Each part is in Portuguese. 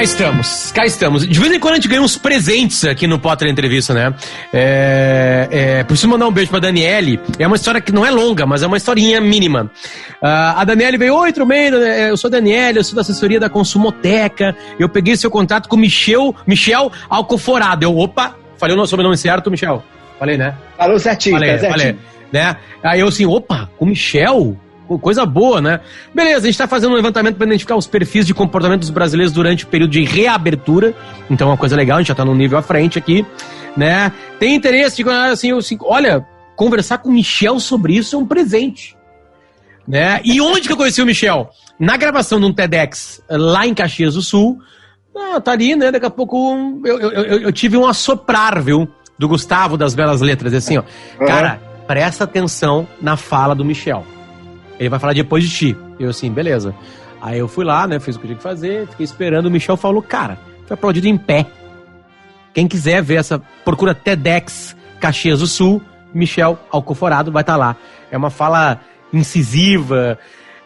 Cá estamos. De vez em quando a gente ganha uns presentes aqui no Potter Entrevista, né? Preciso mandar um beijo pra Daniele. É uma história que não é longa, mas é uma historinha mínima. A Daniele veio: oi, tudo bem? Eu sou a Daniele, eu sou da assessoria da Consumoteca. Eu peguei seu contato com o Michel Alcoforado. Opa, falei o sobrenome certo, Michel? Falei, né? Falou certinho, falei, né? Aí eu assim, opa, com o Michel? Coisa boa, né? Beleza, a gente tá fazendo um levantamento para identificar os perfis de comportamento dos brasileiros durante o período de reabertura. Então é uma coisa legal, a gente já tá num nível à frente aqui, né? Tem interesse, assim, olha, conversar com o Michel sobre isso é um presente, né? E onde que eu conheci o Michel? Na gravação de um TEDx lá em Caxias do Sul. Tá ali, né? Daqui a pouco eu tive um assoprar, viu? Do Gustavo das Belas Letras, assim, ó. Cara, presta atenção na fala do Michel. Ele vai falar depois de ti. Eu assim, beleza. Aí eu fui lá, né? Fiz o que eu tinha que fazer, fiquei esperando. O Michel falou, cara, foi aplaudido em pé. Quem quiser ver procura TEDx Caxias do Sul, Michel Alcoforado, vai estar lá. É uma fala incisiva,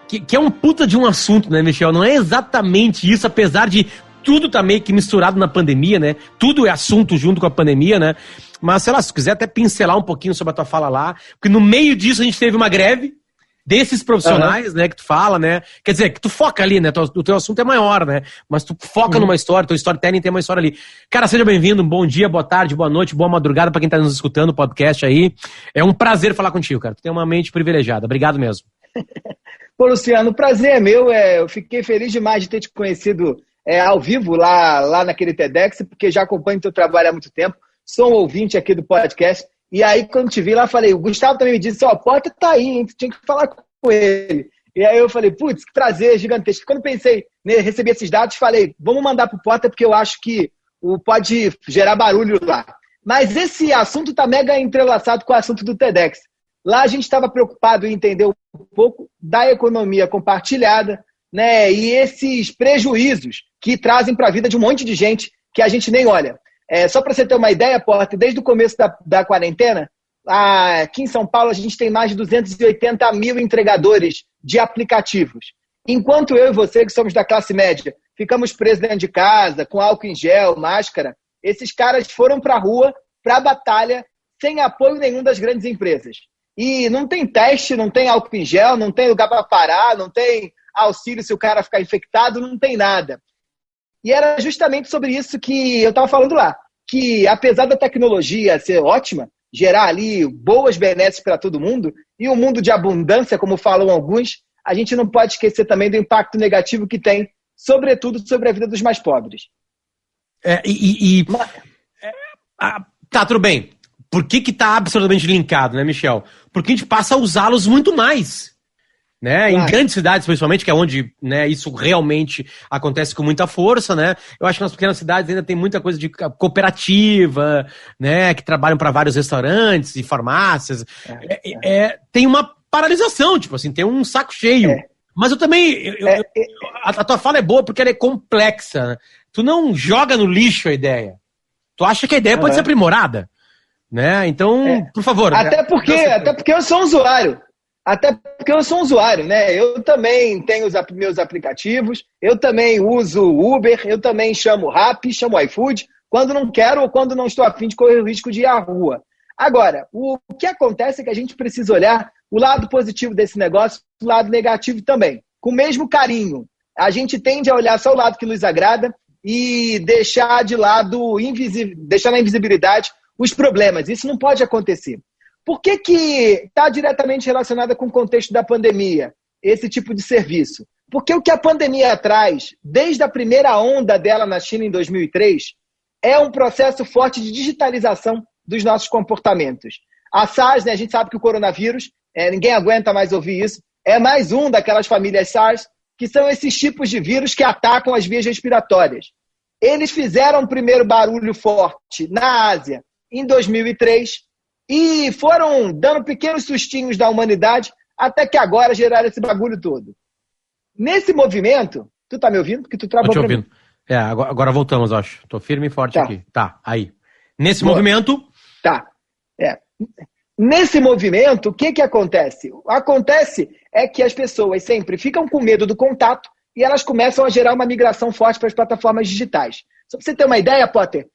que é um puta de um assunto, né, Michel? Não é exatamente isso, apesar de tudo tá meio que misturado na pandemia, né? Tudo é assunto junto com a pandemia, né? Mas, sei lá, se tu quiser até pincelar um pouquinho sobre a tua fala lá, porque no meio disso a gente teve uma greve desses profissionais, né, que tu fala, né? Quer dizer, que tu foca ali, né? O teu assunto é maior, né? Mas tu foca numa história, teu storytelling tem uma história ali. Cara, seja bem-vindo, bom dia, boa tarde, boa noite, boa madrugada pra quem tá nos escutando o podcast aí. É um prazer falar contigo, cara. Tu tem uma mente privilegiada. Obrigado mesmo. Pô, Luciano, o prazer é meu. Eu fiquei feliz demais de ter te conhecido ao vivo lá naquele TEDx, porque já acompanho teu trabalho há muito tempo. Sou um ouvinte aqui do podcast. E aí, quando te vi lá, falei, o Gustavo também me disse, o Potter tá aí, hein? Tu tinha que falar com ele. E aí eu falei, putz, que prazer gigantesco. Quando pensei, né, recebi esses dados, falei, vamos mandar pro Potter, porque eu acho que pode gerar barulho lá. Mas esse assunto tá mega entrelaçado com o assunto do TEDx. Lá a gente estava preocupado em entender um pouco da economia compartilhada, né? E esses prejuízos que trazem para a vida de um monte de gente que a gente nem olha. Só para você ter uma ideia, Potter, desde o começo da quarentena, aqui em São Paulo a gente tem mais de 280 mil entregadores de aplicativos. Enquanto eu e você, que somos da classe média, ficamos presos dentro de casa, com álcool em gel, máscara, esses caras foram para a rua, para a batalha, sem apoio nenhum das grandes empresas. E não tem teste, não tem álcool em gel, não tem lugar para parar, não tem auxílio se o cara ficar infectado, não tem nada. E era justamente sobre isso que eu estava falando lá, que apesar da tecnologia ser ótima, gerar ali boas benesses para todo mundo, e um mundo de abundância, como falam alguns, a gente não pode esquecer também do impacto negativo que tem, sobretudo sobre a vida dos mais pobres. Tá, tudo bem. Por que tá absolutamente linkado, né, Michel? Porque a gente passa a usá-los muito mais. Né? Claro. Em grandes cidades, principalmente, que é onde, né, isso realmente acontece com muita força, né? Eu acho que nas pequenas cidades ainda tem muita coisa de cooperativa, né, que trabalham para vários restaurantes e farmácias. Tem uma paralisação, tipo assim, tem um saco cheio. Mas eu também... a tua fala é boa porque ela é complexa. Né? Tu não joga no lixo a ideia. Tu acha que a ideia pode ser aprimorada. Né? Então, por favor. Até porque eu sou um usuário. Até porque eu sou um usuário, né? Eu também tenho os meus aplicativos, eu também uso Uber, eu também chamo Rappi, chamo iFood, quando não quero ou quando não estou a fim de correr o risco de ir à rua. Agora, o que acontece é que a gente precisa olhar o lado positivo desse negócio, o lado negativo também. Com o mesmo carinho. A gente tende a olhar só o lado que nos agrada e deixar de lado, deixar na invisibilidade os problemas. Isso não pode acontecer. Por que está diretamente relacionada com o contexto da pandemia, esse tipo de serviço? Porque o que a pandemia traz, desde a primeira onda dela na China em 2003, é um processo forte de digitalização dos nossos comportamentos. A SARS, né, a gente sabe que o coronavírus, ninguém aguenta mais ouvir isso, é mais um daquelas famílias SARS, que são esses tipos de vírus que atacam as vias respiratórias. Eles fizeram o primeiro barulho forte na Ásia em 2003, e foram dando pequenos sustinhos da humanidade até que agora geraram esse bagulho todo. Nesse movimento, tu tá me ouvindo? Porque tu travou. Tô te ouvindo. Agora voltamos, acho. Tô firme e forte aqui. Tá, aí. Nesse movimento... Tá. Nesse movimento, o que acontece? Acontece é que as pessoas sempre ficam com medo do contato e elas começam a gerar uma migração forte para as plataformas digitais. Só para você ter uma ideia, Potter,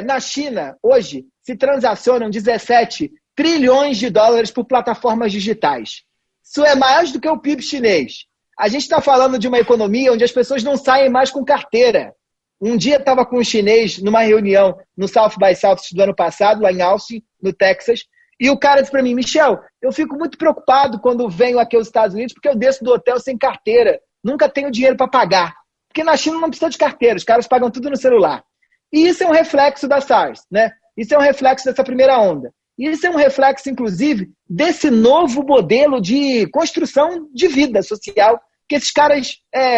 na China, hoje, se transacionam 17 trilhões de dólares por plataformas digitais. Isso é mais do que o PIB chinês. A gente está falando de uma economia onde as pessoas não saem mais com carteira. Um dia estava com um chinês numa reunião no South by Southwest do ano passado, lá em Austin, no Texas, e o cara disse para mim, Michel, eu fico muito preocupado quando venho aqui aos Estados Unidos porque eu desço do hotel sem carteira, nunca tenho dinheiro para pagar. Porque na China não precisa de carteira, os caras pagam tudo no celular. E isso é um reflexo da SARS, né? Isso é um reflexo dessa primeira onda. E isso é um reflexo, inclusive, desse novo modelo de construção de vida social que esses caras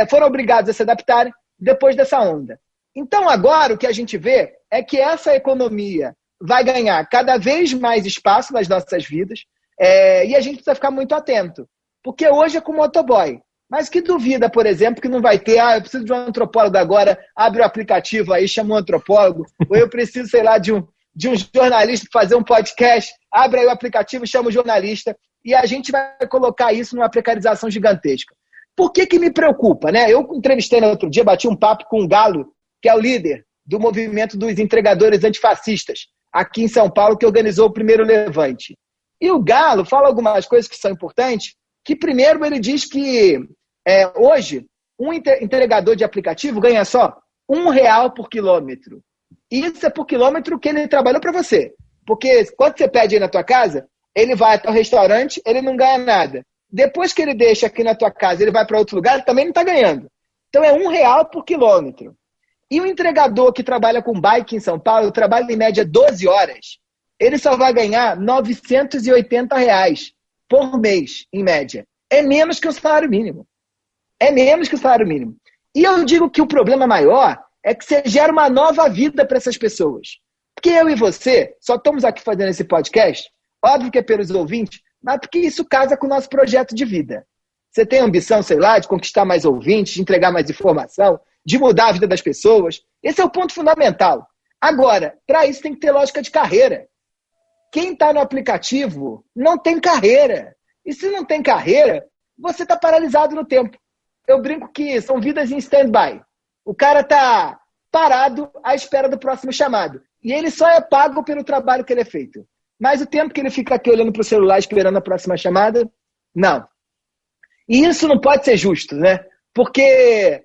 foram obrigados a se adaptarem depois dessa onda. Então, agora, o que a gente vê é que essa economia vai ganhar cada vez mais espaço nas nossas vidas e a gente precisa ficar muito atento. Porque hoje é com o motoboy. Mas que duvida, por exemplo, que não vai ter, eu preciso de um antropólogo agora, abre o aplicativo aí, chama um antropólogo, ou eu preciso, sei lá, de um jornalista para fazer um podcast, abre aí o aplicativo e chama o jornalista, e a gente vai colocar isso numa precarização gigantesca. Por que me preocupa, né? Eu entrevistei no outro dia, bati um papo com o Galo, que é o líder do movimento dos entregadores antifascistas, aqui em São Paulo, que organizou o primeiro Levante. E o Galo fala algumas coisas que são importantes, que primeiro ele diz que hoje um entregador de aplicativo ganha só R$1 por quilômetro. Isso é por quilômetro que ele trabalhou para você. Porque quando você pede aí na tua casa, ele vai até o restaurante, ele não ganha nada. Depois que ele deixa aqui na tua casa, ele vai para outro lugar, ele também não está ganhando. Então é R$1 por quilômetro. E o entregador que trabalha com bike em São Paulo, trabalha em média 12 horas, ele só vai ganhar R$980 por mês, em média. É menos que o salário mínimo. É menos que o salário mínimo. E eu digo que o problema maior é que você gera uma nova vida para essas pessoas. Porque eu e você só estamos aqui fazendo esse podcast, óbvio que é pelos ouvintes, mas porque isso casa com o nosso projeto de vida. Você tem ambição, sei lá, de conquistar mais ouvintes, de entregar mais informação, de mudar a vida das pessoas. Esse é o ponto fundamental. Agora, para isso tem que ter lógica de carreira. Quem está no aplicativo não tem carreira. E se não tem carreira, você está paralisado no tempo. Eu brinco que são vidas em stand-by. O cara está parado à espera do próximo chamado. E ele só é pago pelo trabalho que ele é feito. Mas o tempo que ele fica aqui olhando para o celular esperando a próxima chamada, não. E isso não pode ser justo, né? Porque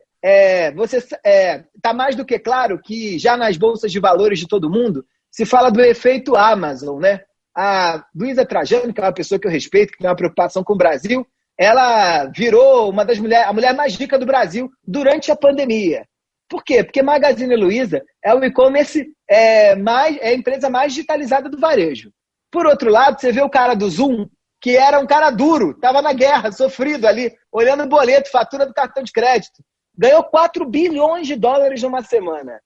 você está mais do que claro que já nas bolsas de valores de todo mundo se fala do efeito Amazon, né? A Luísa Trajano, que é uma pessoa que eu respeito, que tem uma preocupação com o Brasil, ela virou a mulher mais rica do Brasil durante a pandemia. Por quê? Porque Magazine Luiza é o e-commerce, a empresa mais digitalizada do varejo. Por outro lado, você vê o cara do Zoom, que era um cara duro, estava na guerra, sofrido ali, olhando o boleto, fatura do cartão de crédito. Ganhou 4 bilhões de dólares numa semana.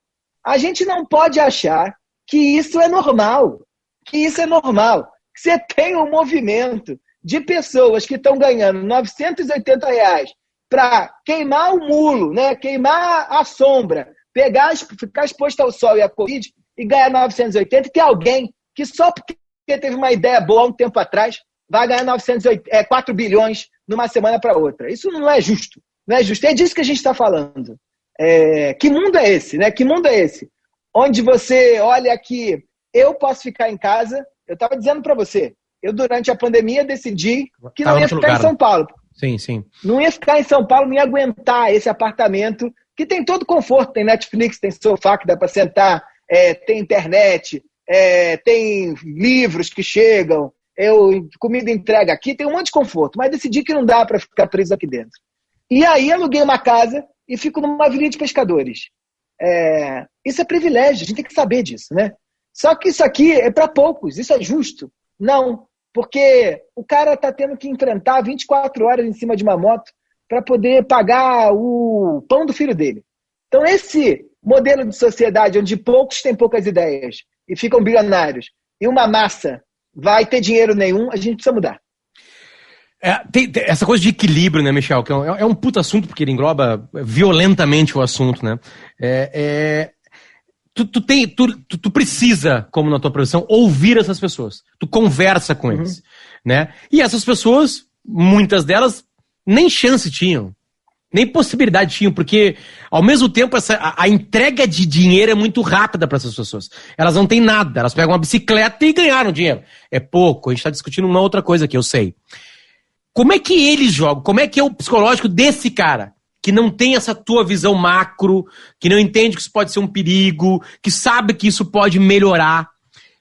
A gente não pode achar que isso é normal. Que você tem um movimento de pessoas que estão ganhando R$980 para queimar o mulo, né? Queimar a sombra, ficar exposto ao sol e à Covid e ganhar 980, e tem alguém que só porque teve uma ideia boa há um tempo atrás vai ganhar 4 bilhões numa semana para outra. Isso não é justo. Não é justo. É disso que a gente está falando. Que mundo é esse, né? Que mundo é esse? Onde você olha que eu posso ficar em casa. Eu estava dizendo para você, eu durante a pandemia decidi que não ia ficar em São Paulo. Sim, sim. Não ia ficar em São Paulo, não ia aguentar esse apartamento que tem todo conforto. Tem Netflix, tem sofá que dá para sentar, tem internet, tem livros que chegam, comida entrega aqui, tem um monte de conforto. Mas decidi que não dá para ficar preso aqui dentro. E aí aluguei uma casa e fico numa avenida de pescadores. Isso é privilégio, a gente tem que saber disso, né? Só que isso aqui é para poucos, isso é justo? Não, porque o cara está tendo que enfrentar 24 horas em cima de uma moto para poder pagar o pão do filho dele. Então esse modelo de sociedade onde poucos têm poucas ideias e ficam bilionários e uma massa vai ter dinheiro nenhum, a gente precisa mudar. Tem essa coisa de equilíbrio, né, Michel? Que é um puta assunto, porque ele engloba violentamente o assunto, né? Tu precisa, como na tua profissão, ouvir essas pessoas. Tu conversa com eles, né? E essas pessoas, muitas delas, nem chance tinham Nem possibilidade tinham, porque ao mesmo tempo a entrega de dinheiro é muito rápida para essas pessoas. Elas não têm nada, elas pegam uma bicicleta e ganharam dinheiro. É pouco, a gente está discutindo uma outra coisa aqui, eu sei. Como é que eles jogam? Como é que é o psicológico desse cara? Que não tem essa tua visão macro, que não entende que isso pode ser um perigo, que sabe que isso pode melhorar.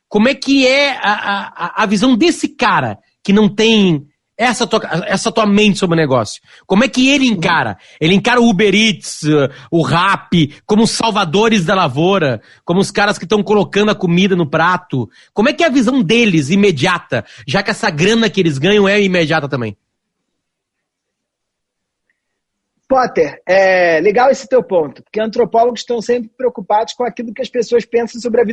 Como é que é a visão desse cara que não tem essa tua mente sobre o negócio? Como é que ele encara? Ele encara o Uber Eats, o Rappi, como os salvadores da lavoura, como os caras que estão colocando a comida no prato. Como é que é a visão deles, imediata, já que essa grana que eles ganham é imediata também? Potter, é legal esse teu ponto, porque antropólogos estão sempre preocupados com aquilo que as pessoas pensam sobre a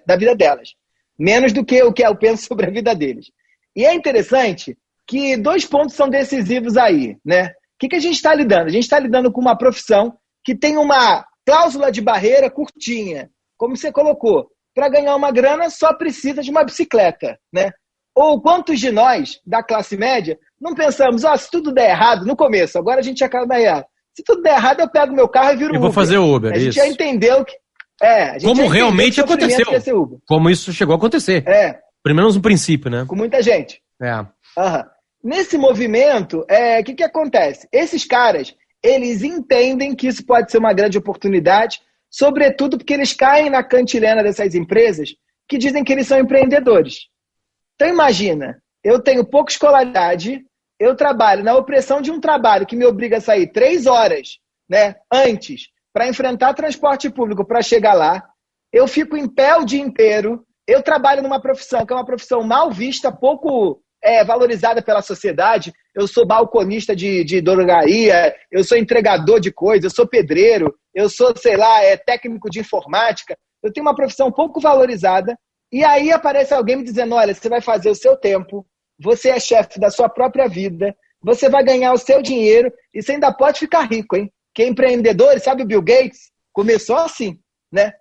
da vida delas, menos do que o que eu penso sobre a vida deles. E é interessante que 2 pontos são decisivos aí, né? O que a gente está lidando? A gente está lidando com uma profissão que tem uma cláusula de barreira curtinha, como você colocou. Para ganhar uma grana só precisa de uma bicicleta, né? Ou quantos de nós, da classe média, não pensamos, se tudo der errado, no começo, agora a gente acaba errado. Se tudo der errado, eu pego meu carro e viro Uber. Eu vou fazer o Uber, A gente já entendeu que... Como realmente aconteceu. Como isso chegou a acontecer. Pelo menos no princípio, né? Com muita gente. Nesse movimento, o que acontece? Esses caras, eles entendem que isso pode ser uma grande oportunidade, sobretudo porque eles caem na cantilena dessas empresas que dizem que eles são empreendedores. Então imagina, eu tenho pouca escolaridade, eu trabalho na opressão de um trabalho que me obriga a sair 3 horas, né, antes para enfrentar transporte público para chegar lá, eu fico em pé o dia inteiro, eu trabalho numa profissão que é uma profissão mal vista, pouco valorizada pela sociedade, eu sou balconista de drogaria, eu sou entregador de coisas, eu sou pedreiro, eu sou, técnico de informática, eu tenho uma profissão pouco valorizada. E aí aparece alguém me dizendo, olha, você vai fazer o seu tempo, você é chefe da sua própria vida, você vai ganhar o seu dinheiro e você ainda pode ficar rico, hein? Que empreendedores, sabe o Bill Gates? Começou assim, né?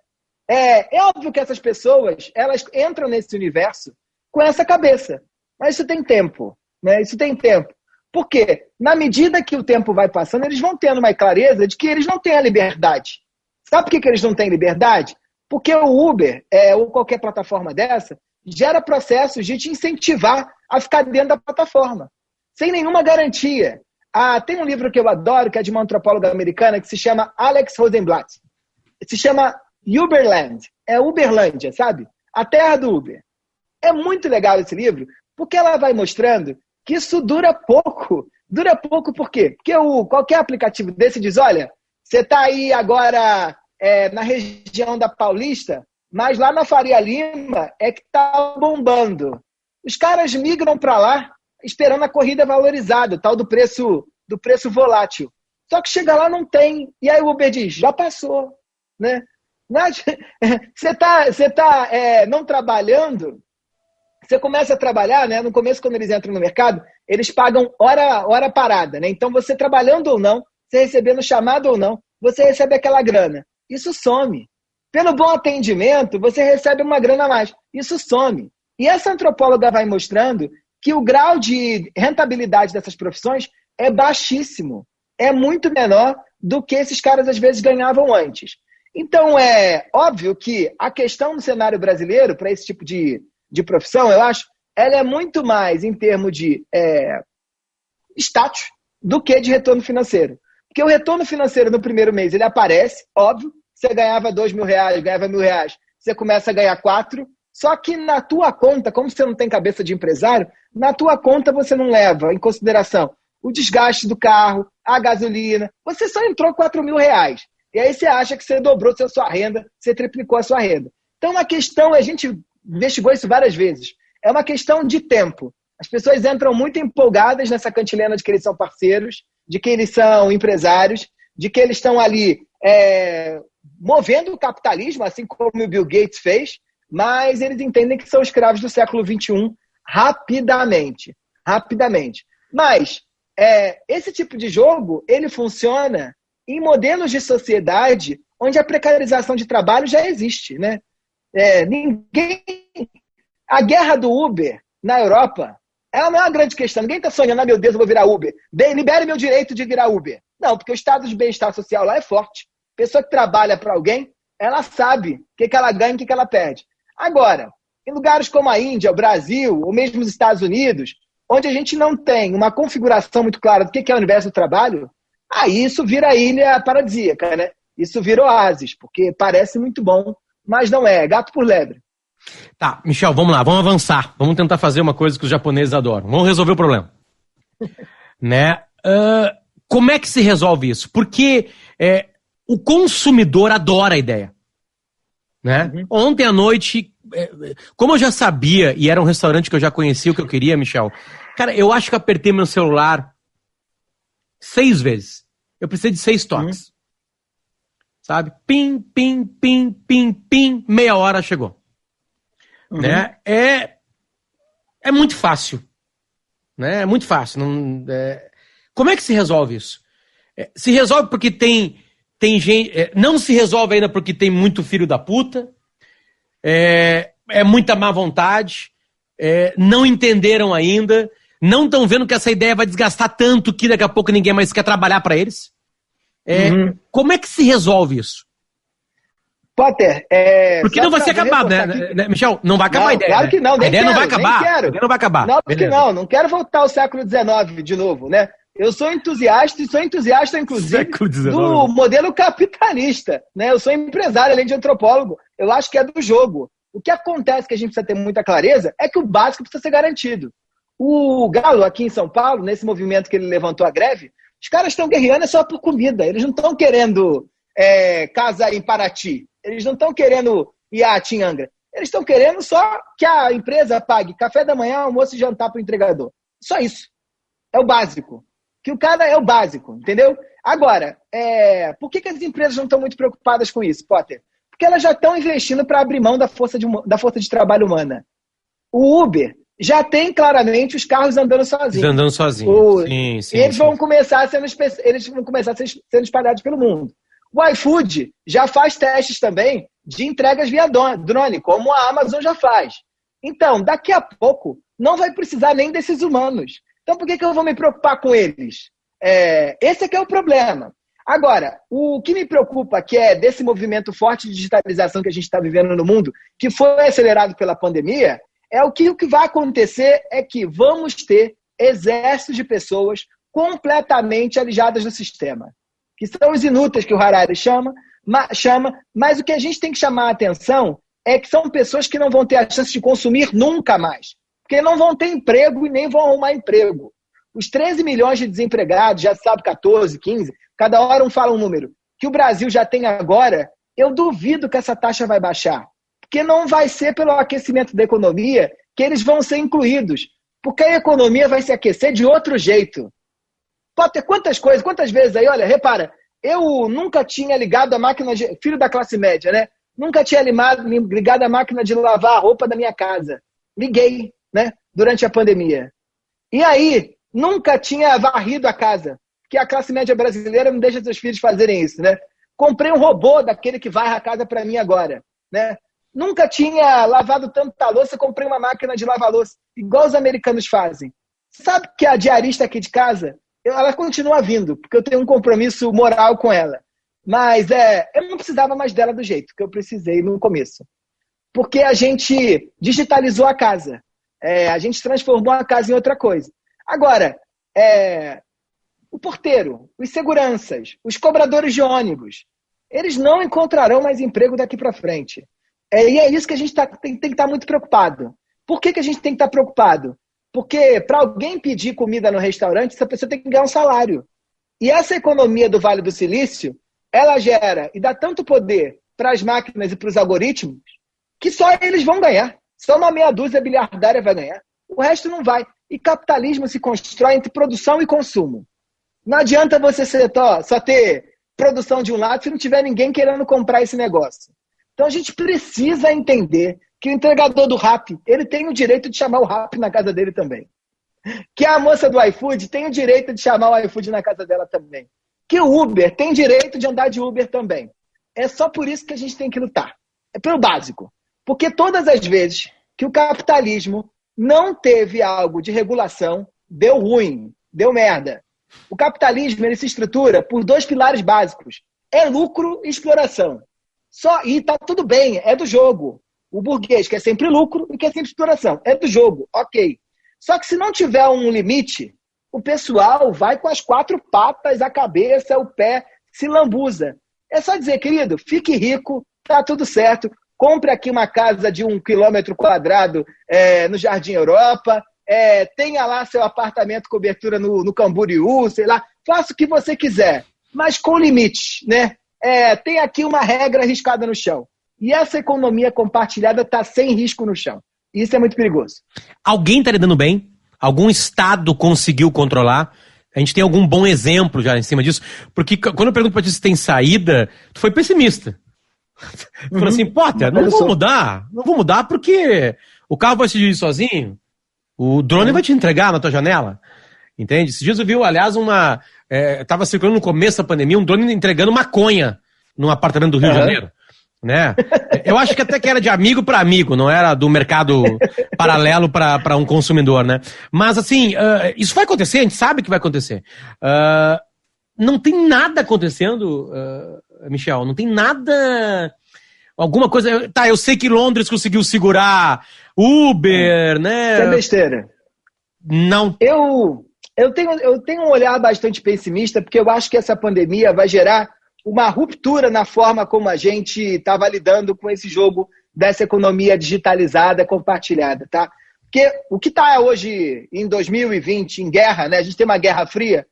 É óbvio que essas pessoas, elas entram nesse universo com essa cabeça. Mas isso tem tempo, né? Isso tem tempo. Por quê? Na medida que o tempo vai passando, eles vão tendo uma clareza de que eles não têm a liberdade. Sabe por que eles não têm liberdade? Porque o Uber, ou qualquer plataforma dessa, gera processos de te incentivar a ficar dentro da plataforma, sem nenhuma garantia. Tem um livro que eu adoro, que é de uma antropóloga americana, que se chama Alex Rosenblatt. Se chama Uberland. É Uberlândia, sabe? A terra do Uber. É muito legal esse livro, porque ela vai mostrando que isso dura pouco. Dura pouco por quê? Porque qualquer aplicativo desse diz, olha, você está aí agora... na região da Paulista, mas lá na Faria Lima é que está bombando. Os caras migram para lá esperando a corrida valorizada, tal do preço volátil. Só que chega lá não tem. E aí o Uber diz, já passou. Né? Você tá não trabalhando, você começa a trabalhar, né? No começo, quando eles entram no mercado, eles pagam hora parada. Né? Então, você trabalhando ou não, você recebendo chamado ou não, você recebe aquela grana. Isso some. Pelo bom atendimento, você recebe uma grana a mais. Isso some. E essa antropóloga vai mostrando que o grau de rentabilidade dessas profissões é baixíssimo. É muito menor do que esses caras às vezes ganhavam antes. Então, é óbvio que a questão no cenário brasileiro, para esse tipo de profissão, eu acho, ela é muito mais em termos de status do que de retorno financeiro. Porque o retorno financeiro no primeiro mês, ele aparece, óbvio, você ganhava R$2.000, ganhava R$1.000, você começa a ganhar 4, só que na tua conta, como você não tem cabeça de empresário, na tua conta você não leva em consideração o desgaste do carro, a gasolina, você só entrou R$4.000. E aí você acha que você dobrou a sua renda, você triplicou a sua renda. Então, a questão, a gente investigou isso várias vezes, é uma questão de tempo. As pessoas entram muito empolgadas nessa cantilena de que eles são parceiros, de que eles são empresários, de que eles estão ali movendo o capitalismo, assim como o Bill Gates fez, mas eles entendem que são escravos do século XXI rapidamente. Mas esse tipo de jogo, ele funciona em modelos de sociedade onde a precarização de trabalho já existe, né? A guerra do Uber na Europa, ela não é uma grande questão. Ninguém está sonhando, meu Deus, eu vou virar Uber. Libere meu direito de virar Uber. Não, porque o estado de bem-estar social lá é forte. A pessoa que trabalha para alguém, ela sabe o que ela ganha e o que ela perde. Agora, em lugares como a Índia, o Brasil, ou mesmo os Estados Unidos, onde a gente não tem uma configuração muito clara do que é o universo do trabalho, aí isso vira ilha paradisíaca, né? Isso vira oásis, porque parece muito bom, mas não é. Gato por lebre. Tá, Michel, vamos lá, vamos avançar. Vamos tentar fazer uma coisa que os japoneses adoram. Vamos resolver o problema. Né? Como é que se resolve isso? Porque o consumidor adora a ideia. Né? Uhum. Ontem à noite, como eu já sabia, e era um restaurante que eu já conhecia o que eu queria, Michel, cara, eu acho que eu apertei meu celular 6 vezes. Eu precisei de 6 toques. Uhum. Sabe? Pim, pim, pim, pim, pim, meia hora chegou. Uhum. Né? É muito fácil. Né? É muito fácil. Como é que se resolve isso? Se resolve porque tem gente... não se resolve ainda porque tem muito filho da puta. É muita má vontade. Não entenderam ainda. Não estão vendo que essa ideia vai desgastar tanto que daqui a pouco ninguém mais quer trabalhar para eles. Como é que se resolve isso? Potter, porque não vai ser acabado, né, Michel? Não vai acabar a ideia. Claro que não, a ideia não vai acabar. A ideia não vai acabar. Não, porque não quero voltar ao século XIX de novo, né? Eu sou entusiasta, inclusive, do modelo capitalista, né? Eu sou empresário, além de antropólogo. Eu acho que é do jogo. O que acontece, que a gente precisa ter muita clareza, é que o básico precisa ser garantido. O Galo, aqui em São Paulo, nesse movimento que ele levantou a greve, os caras estão guerreando só por comida. Eles não estão querendo casa em Paraty. Eles não estão querendo iate em Angra. Eles estão querendo só que a empresa pague café da manhã, almoço e jantar para o entregador. Só isso. É o básico. Que o cara é o básico, entendeu? Agora, por que as empresas não estão muito preocupadas com isso, Potter? Porque elas já estão investindo para abrir mão da força de trabalho humana. O Uber já tem claramente os carros andando sozinhos. Andando sozinhos. Sim, eles vão começar sendo espalhados pelo mundo. O iFood já faz testes também de entregas via drone, como a Amazon já faz. Então, daqui a pouco, não vai precisar nem desses humanos. Então, por que eu vou me preocupar com eles? Esse é que é o problema. Agora, o que me preocupa, que é desse movimento forte de digitalização que a gente está vivendo no mundo, que foi acelerado pela pandemia, o que vai acontecer é que vamos ter exércitos de pessoas completamente alijadas do sistema, que são os inúteis que o Harari chama, mas o que a gente tem que chamar a atenção é que são pessoas que não vão ter a chance de consumir nunca mais, porque não vão ter emprego e nem vão arrumar emprego. Os 13 milhões de desempregados, já sabe, 14, 15, cada hora fala um número, que o Brasil já tem agora, eu duvido que essa taxa vai baixar, porque não vai ser pelo aquecimento da economia que eles vão ser incluídos, porque a economia vai se aquecer de outro jeito. Pode ter quantas vezes aí, olha, repara, eu nunca tinha ligado a máquina de... Filho da classe média, né? Nunca tinha ligado a máquina de lavar a roupa da minha casa. Liguei, né? Durante a pandemia. E aí, nunca tinha varrido a casa, porque a classe média brasileira não deixa seus filhos fazerem isso, né? Comprei um robô daquele que varre a casa para mim agora, né? Nunca tinha lavado tanta louça, comprei uma máquina de lavar louça, igual os americanos fazem. Sabe que a diarista aqui de casa, ela continua vindo, porque eu tenho um compromisso moral com ela. Mas eu não precisava mais dela do jeito que eu precisei no começo. Porque a gente digitalizou a casa. A gente transformou a casa em outra coisa. Agora, o porteiro, os seguranças, os cobradores de ônibus, eles não encontrarão mais emprego daqui para frente. E é isso que a gente tem que estar muito preocupado. Por que a gente tem que estar preocupado? Porque para alguém pedir comida no restaurante, essa pessoa tem que ganhar um salário. E essa economia do Vale do Silício, ela gera e dá tanto poder para as máquinas e para os algoritmos que só eles vão ganhar. Só uma meia dúzia bilhardária vai ganhar. O resto não vai. E capitalismo se constrói entre produção e consumo. Não adianta você só ter produção de um lado se não tiver ninguém querendo comprar esse negócio. Então a gente precisa entender que o entregador do Rappi, ele tem o direito de chamar o Rappi na casa dele também. Que a moça do iFood tem o direito de chamar o iFood na casa dela também. Que o Uber tem direito de andar de Uber também. É só por isso que a gente tem que lutar. É pelo básico. Porque todas as vezes que o capitalismo não teve algo de regulação, deu ruim, deu merda. O capitalismo ele se estrutura por 2 pilares básicos. É lucro e exploração. E está tudo bem, é do jogo. O burguês quer sempre lucro e quer sempre exploração. É do jogo, ok. Só que se não tiver um limite, o pessoal vai com as 4 patas, a cabeça, o pé, se lambuza. É só dizer, querido, fique rico, tá tudo certo. Compre aqui uma casa de 1 quilômetro quadrado no Jardim Europa. Tenha lá seu apartamento cobertura no Camboriú, sei lá. Faça o que você quiser, mas com limites, né? Tem aqui uma regra arriscada no chão. E essa economia compartilhada está sem risco no chão. E isso é muito perigoso. Alguém está lidando bem? Algum estado conseguiu controlar? A gente tem algum bom exemplo já em cima disso? Porque quando eu pergunto para ti se tem saída, tu foi pessimista. Tu falou assim, Potter, não vou mudar. Não vou mudar porque o carro vai se dirigir sozinho. O drone vai te entregar na tua janela. Entende? Esses dias eu vi, aliás, tava circulando no começo da pandemia um drone entregando maconha num apartamento do Rio de Janeiro. Né? Eu acho que até que era de amigo para amigo, não era do mercado paralelo para um consumidor, né? Mas assim, isso vai acontecer, a gente sabe que vai acontecer. Não tem nada acontecendo, Michel, não tem nada... Alguma coisa... Tá, eu sei que Londres conseguiu segurar Uber, né? Isso é besteira. Não. Eu tenho um olhar bastante pessimista, porque eu acho que essa pandemia vai gerar uma ruptura na forma como a gente estava lidando com esse jogo dessa economia digitalizada, compartilhada, tá? Porque o que está hoje, em 2020, em guerra, né? A gente tem uma guerra fria,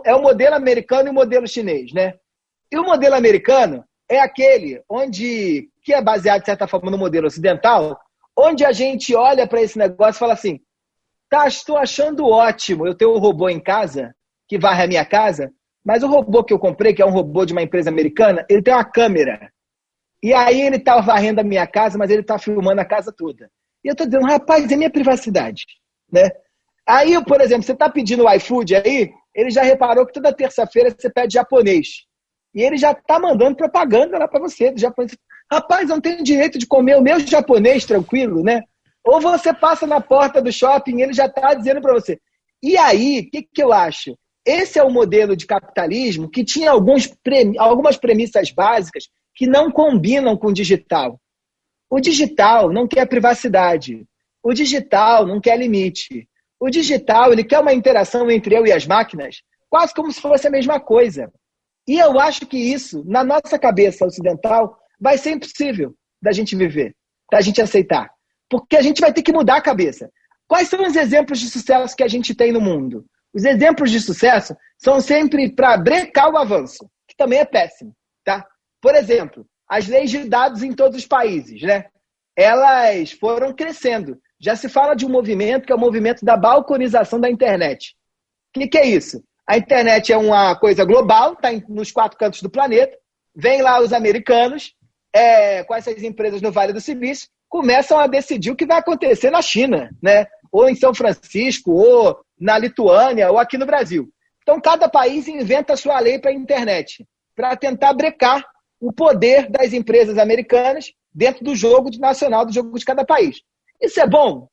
é o modelo americano e o modelo chinês, né? E o modelo americano é aquele que é baseado, de certa forma, no modelo ocidental, onde a gente olha para esse negócio e fala assim, estou achando ótimo eu ter um robô em casa, que varre a minha casa, mas o robô que eu comprei, que é um robô de uma empresa americana, ele tem uma câmera. E aí ele está varrendo a minha casa, mas ele está filmando a casa toda. E eu estou dizendo, rapaz, é minha privacidade. Né? Aí, por exemplo, você está pedindo o iFood aí, ele já reparou que toda terça-feira você pede japonês. E ele já está mandando propaganda lá para você. Do japonês. Rapaz, eu não tenho direito de comer o meu japonês tranquilo, né? Ou você passa na porta do shopping e ele já está dizendo para você. E aí, o que eu acho? Esse é o modelo de capitalismo que tinha algumas premissas básicas que não combinam com o digital. O digital não quer privacidade. O digital não quer limite. O digital ele quer uma interação entre eu e as máquinas, quase como se fosse a mesma coisa. E eu acho que isso, na nossa cabeça ocidental, vai ser impossível da gente viver, da gente aceitar. Porque a gente vai ter que mudar a cabeça. Quais são os exemplos de sucesso que a gente tem no mundo? Os exemplos de sucesso são sempre para brecar o avanço, que também é péssimo. Tá? Por exemplo, as leis de dados em todos os países, né? Elas foram crescendo. Já se fala de um movimento que é o movimento da balconização da internet. O que é isso? A internet é uma coisa global, está nos 4 cantos do planeta. Vem lá os americanos, com essas empresas no Vale do Silício, começam a decidir o que vai acontecer na China, né? Ou em São Francisco, ou na Lituânia, ou aqui no Brasil. Então, cada país inventa a sua lei para a internet, para tentar brecar o poder das empresas americanas dentro do jogo nacional, do jogo de cada país. Isso é bom?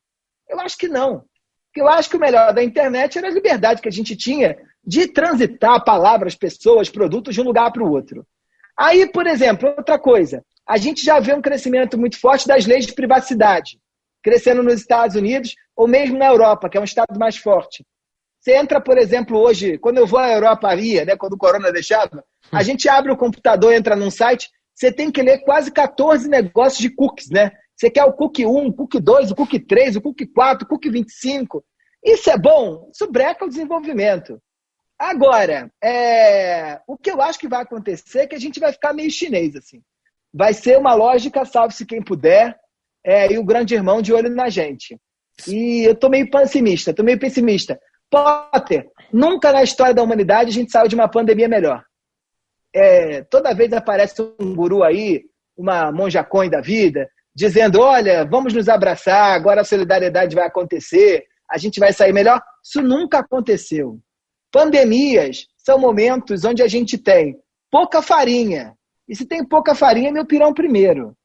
Eu acho que não. Porque eu acho que o melhor da internet era a liberdade que a gente tinha de transitar palavras, pessoas, produtos de um lugar para o outro. Aí, por exemplo, outra coisa, a gente já vê um crescimento muito forte das leis de privacidade, crescendo nos Estados Unidos ou mesmo na Europa, que é um estado mais forte. Você entra, por exemplo, hoje, quando eu vou à Europa, né, quando o corona deixava, a gente abre o computador, entra num site, você tem que ler quase 14 negócios de cookies, né? Você quer o cookie 1, o cookie 2, o cookie 3, o cookie 4, o cookie 25. Isso é bom? Isso breca o desenvolvimento. Agora, o que eu acho que vai acontecer é que a gente vai ficar meio chinês, assim. Vai ser uma lógica, salve-se quem puder, e o grande irmão de olho na gente. E eu tô meio pessimista. Potter, nunca na história da humanidade a gente saiu de uma pandemia melhor. Toda vez aparece um guru aí, uma monja coin da vida, dizendo, olha, vamos nos abraçar, agora a solidariedade vai acontecer, a gente vai sair melhor. Isso nunca aconteceu. Pandemias são momentos onde a gente tem pouca farinha. E se tem pouca farinha, meu pirão primeiro.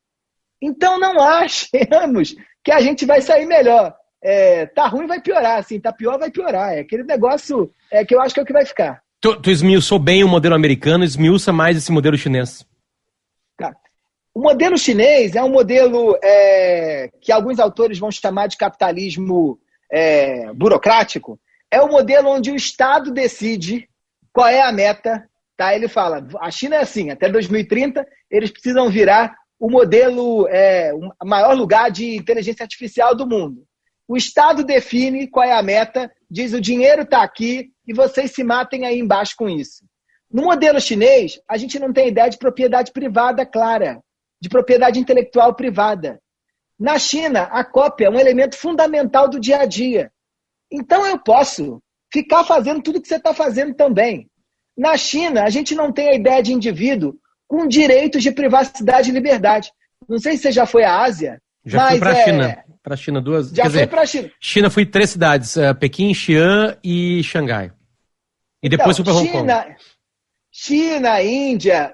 Então não achemos que a gente vai sair melhor. tá ruim, vai piorar, assim, tá pior, vai piorar. É aquele negócio que eu acho que é o que vai ficar. Tu esmiuçou bem o modelo americano, esmiuça mais esse modelo chinês. Tá. O modelo chinês é um modelo que alguns autores vão chamar de capitalismo burocrático. É o modelo onde o Estado decide qual é a meta. Tá? Ele fala, a China é assim, até 2030 eles precisam virar o modelo, o maior lugar de inteligência artificial do mundo. O Estado define qual é a meta, diz o dinheiro está aqui e vocês se matem aí embaixo com isso. No modelo chinês, a gente não tem ideia de propriedade privada clara, de propriedade intelectual privada. Na China, a cópia é um elemento fundamental do dia a dia. Então eu posso ficar fazendo tudo que você está fazendo também. Na China, a gente não tem a ideia de indivíduo com direitos de privacidade e liberdade. Não sei se você já foi à Ásia. Já fui para a China. Para a China duas. Já foi para a China. China fui 3 cidades: Pequim, Xi'an e Xangai. E depois fui para Hong Kong. China, Índia,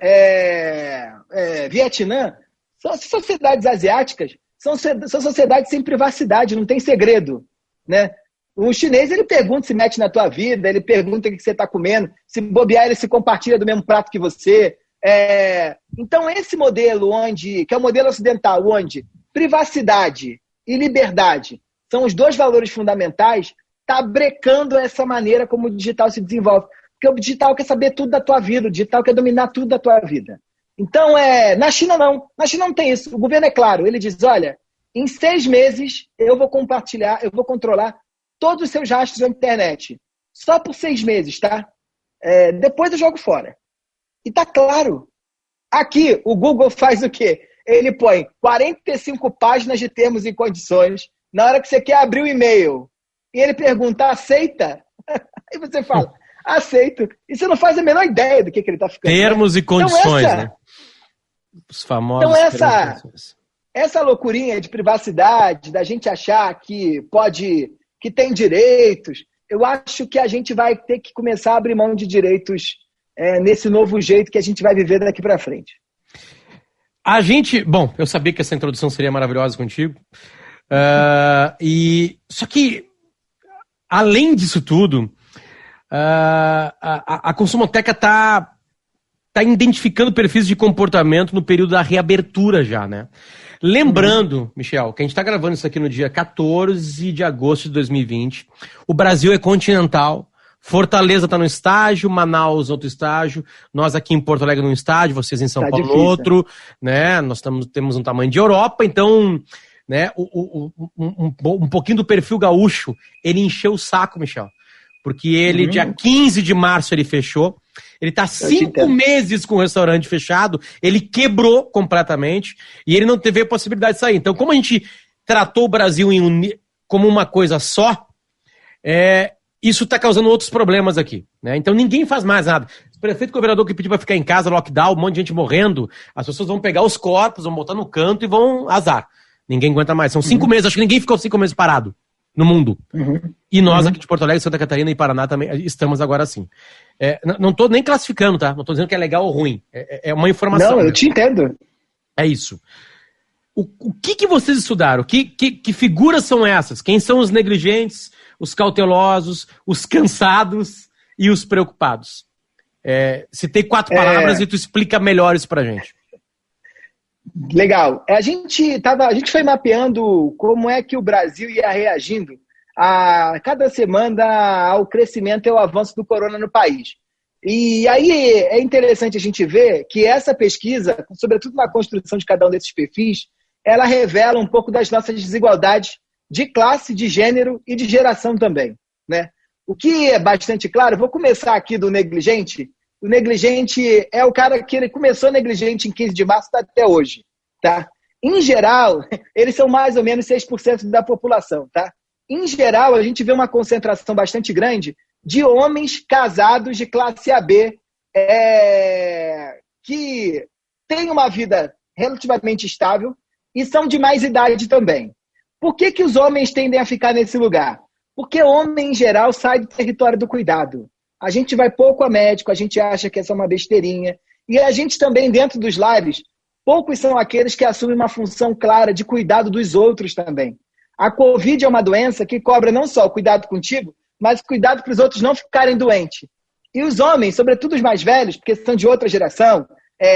Vietnã, são sociedades asiáticas, são sociedades sem privacidade, não tem segredo, né? O chinês, ele pergunta, se mete na tua vida, ele pergunta o que você está comendo, se bobear, ele se compartilha do mesmo prato que você. Então, esse modelo, que é o modelo ocidental, onde privacidade e liberdade são os 2 valores fundamentais, está brecando essa maneira como o digital se desenvolve. Porque o digital quer saber tudo da tua vida, o digital quer dominar tudo da tua vida. Então, na China não. Na China não tem isso. O governo é claro, ele diz, olha, em 6 meses eu vou compartilhar, eu vou controlar todos os seus rastros na internet. Só por 6 meses, tá? Depois eu jogo fora. E tá claro. Aqui, o Google faz o quê? Ele põe 45 páginas de termos e condições na hora que você quer abrir o e-mail. E ele pergunta, aceita? Aí você fala, aceito. E você não faz a menor ideia do que ele está ficando. Termos e condições, então, né? Os famosos essa loucurinha de privacidade, da gente achar que tem direitos, eu acho que a gente vai ter que começar a abrir mão de direitos nesse novo jeito que a gente vai viver daqui para frente. Bom, eu sabia que essa introdução seria maravilhosa contigo. Só que, além disso tudo, a Consumoteca está identificando perfis de comportamento no período da reabertura já, né? Lembrando, Michel, que a gente está gravando isso aqui no dia 14 de agosto de 2020. O Brasil é continental. Fortaleza está no estágio, Manaus outro estágio, nós aqui em Porto Alegre num estágio, vocês em São Paulo difícil, outro, né? Nós temos um tamanho de Europa, então, né? Um pouquinho do perfil gaúcho, ele encheu o saco, Michel, porque ele, dia 15 de março, ele fechou, ele está 5 meses com o restaurante fechado, ele quebrou completamente e ele não teve a possibilidade de sair. Então, como a gente tratou o Brasil como uma coisa só, isso está causando outros problemas aqui, né? Então ninguém faz mais nada. O prefeito e o governador que pediu para ficar em casa, lockdown, um monte de gente morrendo, as pessoas vão pegar os corpos, vão botar no canto e vão azar. Ninguém aguenta mais. São 5 meses, acho que ninguém ficou 5 meses parado no mundo. E nós aqui de Porto Alegre, Santa Catarina e Paraná também estamos agora assim. Não estou nem classificando, tá? Não estou dizendo que é legal ou ruim. É uma informação. Não, eu te entendo. É isso. O que vocês estudaram? Que figuras são essas? Quem são os negligentes, os cautelosos, os cansados e os preocupados? Citei 4 palavras e tu explica melhor isso pra gente. Legal. A gente foi mapeando como é que o Brasil ia reagindo a cada semana ao crescimento e ao avanço do corona no país. E aí é interessante a gente ver que essa pesquisa, sobretudo na construção de cada um desses perfis, ela revela um pouco das nossas desigualdades de classe, de gênero e de geração também, né? O que é bastante claro, vou começar aqui do negligente. O negligente é o cara que ele começou negligente em 15 de março até hoje, tá? Em geral, eles são mais ou menos 6% da população, tá? Em geral, a gente vê uma concentração bastante grande de homens casados de classe AB que têm uma vida relativamente estável e são de mais idade também. Por que os homens tendem a ficar nesse lugar? Porque homem, em geral, sai do território do cuidado. A gente vai pouco a médico, a gente acha que essa é uma besteirinha. E a gente também, dentro dos lares, poucos são aqueles que assumem uma função clara de cuidado dos outros também. A Covid é uma doença que cobra não só o cuidado contigo, mas o cuidado para os outros não ficarem doentes. E os homens, sobretudo os mais velhos, porque são de outra geração,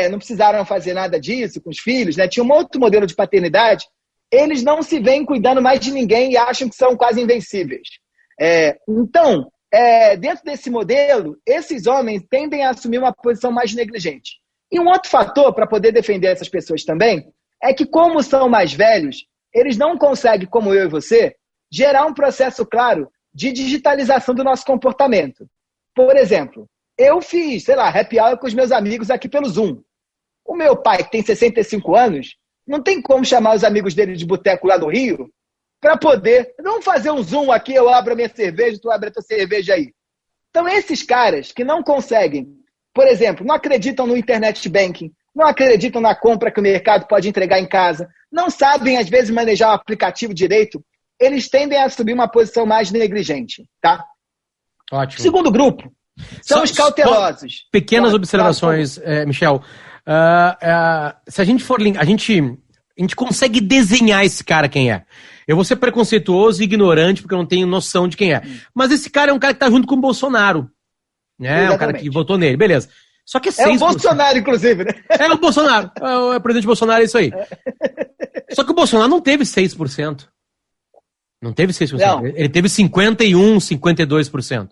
não precisaram fazer nada disso com os filhos, né? Tinha um outro modelo de paternidade, eles não se veem cuidando mais de ninguém e acham que são quase invencíveis. Então, dentro desse modelo, esses homens tendem a assumir uma posição mais negligente. E um outro fator para poder defender essas pessoas também é que, como são mais velhos, eles não conseguem, como eu e você, gerar um processo claro de digitalização do nosso comportamento. Por exemplo, eu fiz, happy hour com os meus amigos aqui pelo Zoom. O meu pai, que tem 65 anos, não tem como chamar os amigos dele de boteco lá no Rio para poder... Vamos fazer um Zoom aqui, eu abro a minha cerveja, tu abre a tua cerveja aí. Então, esses caras que não conseguem, por exemplo, não acreditam no internet banking, não acreditam na compra que o mercado pode entregar em casa, não sabem, às vezes, manejar o aplicativo direito, eles tendem a assumir uma posição mais negligente, tá? Ótimo. O segundo grupo são os cautelosos. Pequenas observações, Michel. Se a gente for... A gente consegue desenhar esse cara quem é. Eu vou ser preconceituoso e ignorante, porque eu não tenho noção de quem é. Mas esse cara é um cara que tá junto com o Bolsonaro. Né? É um cara que votou nele, beleza. Só que é 6%. É o Bolsonaro, inclusive, né? É o Bolsonaro. O presidente Bolsonaro, é isso aí. Só que o Bolsonaro não teve 6%. Não teve 6%. Não. Ele teve 51%, 52%.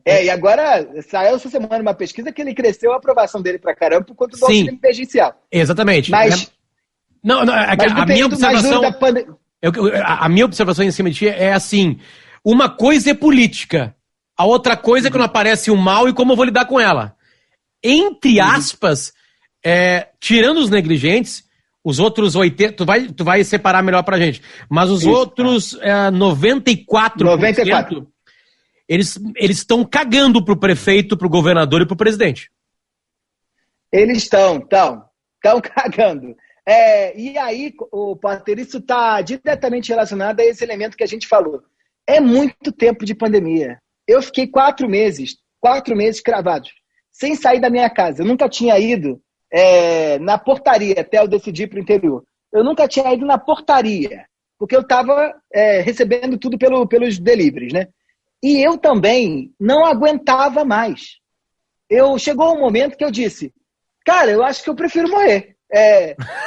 E agora saiu essa semana uma pesquisa que ele cresceu a aprovação dele pra caramba por conta do auxílio emergencial. Exatamente. Mas... a minha observação... A minha observação em cima de ti é assim, uma coisa é política, a outra coisa é quando aparece o mal e como eu vou lidar com ela. Entre aspas, tirando os negligentes, os outros 80%, tu vai separar melhor pra gente, mas os outros 94%, eles estão cagando pro prefeito, pro governador e pro presidente. Eles estão cagando. E aí, Potter, isso está diretamente relacionado a esse elemento que a gente falou. É muito tempo de pandemia. Eu fiquei 4 meses cravados, sem sair da minha casa. Eu nunca tinha ido na portaria, até eu decidir para o interior. Eu nunca tinha ido na portaria, porque eu estava recebendo tudo pelos deliveries, né? E eu também não aguentava mais. Chegou um momento que eu disse, cara, eu acho que eu prefiro morrer.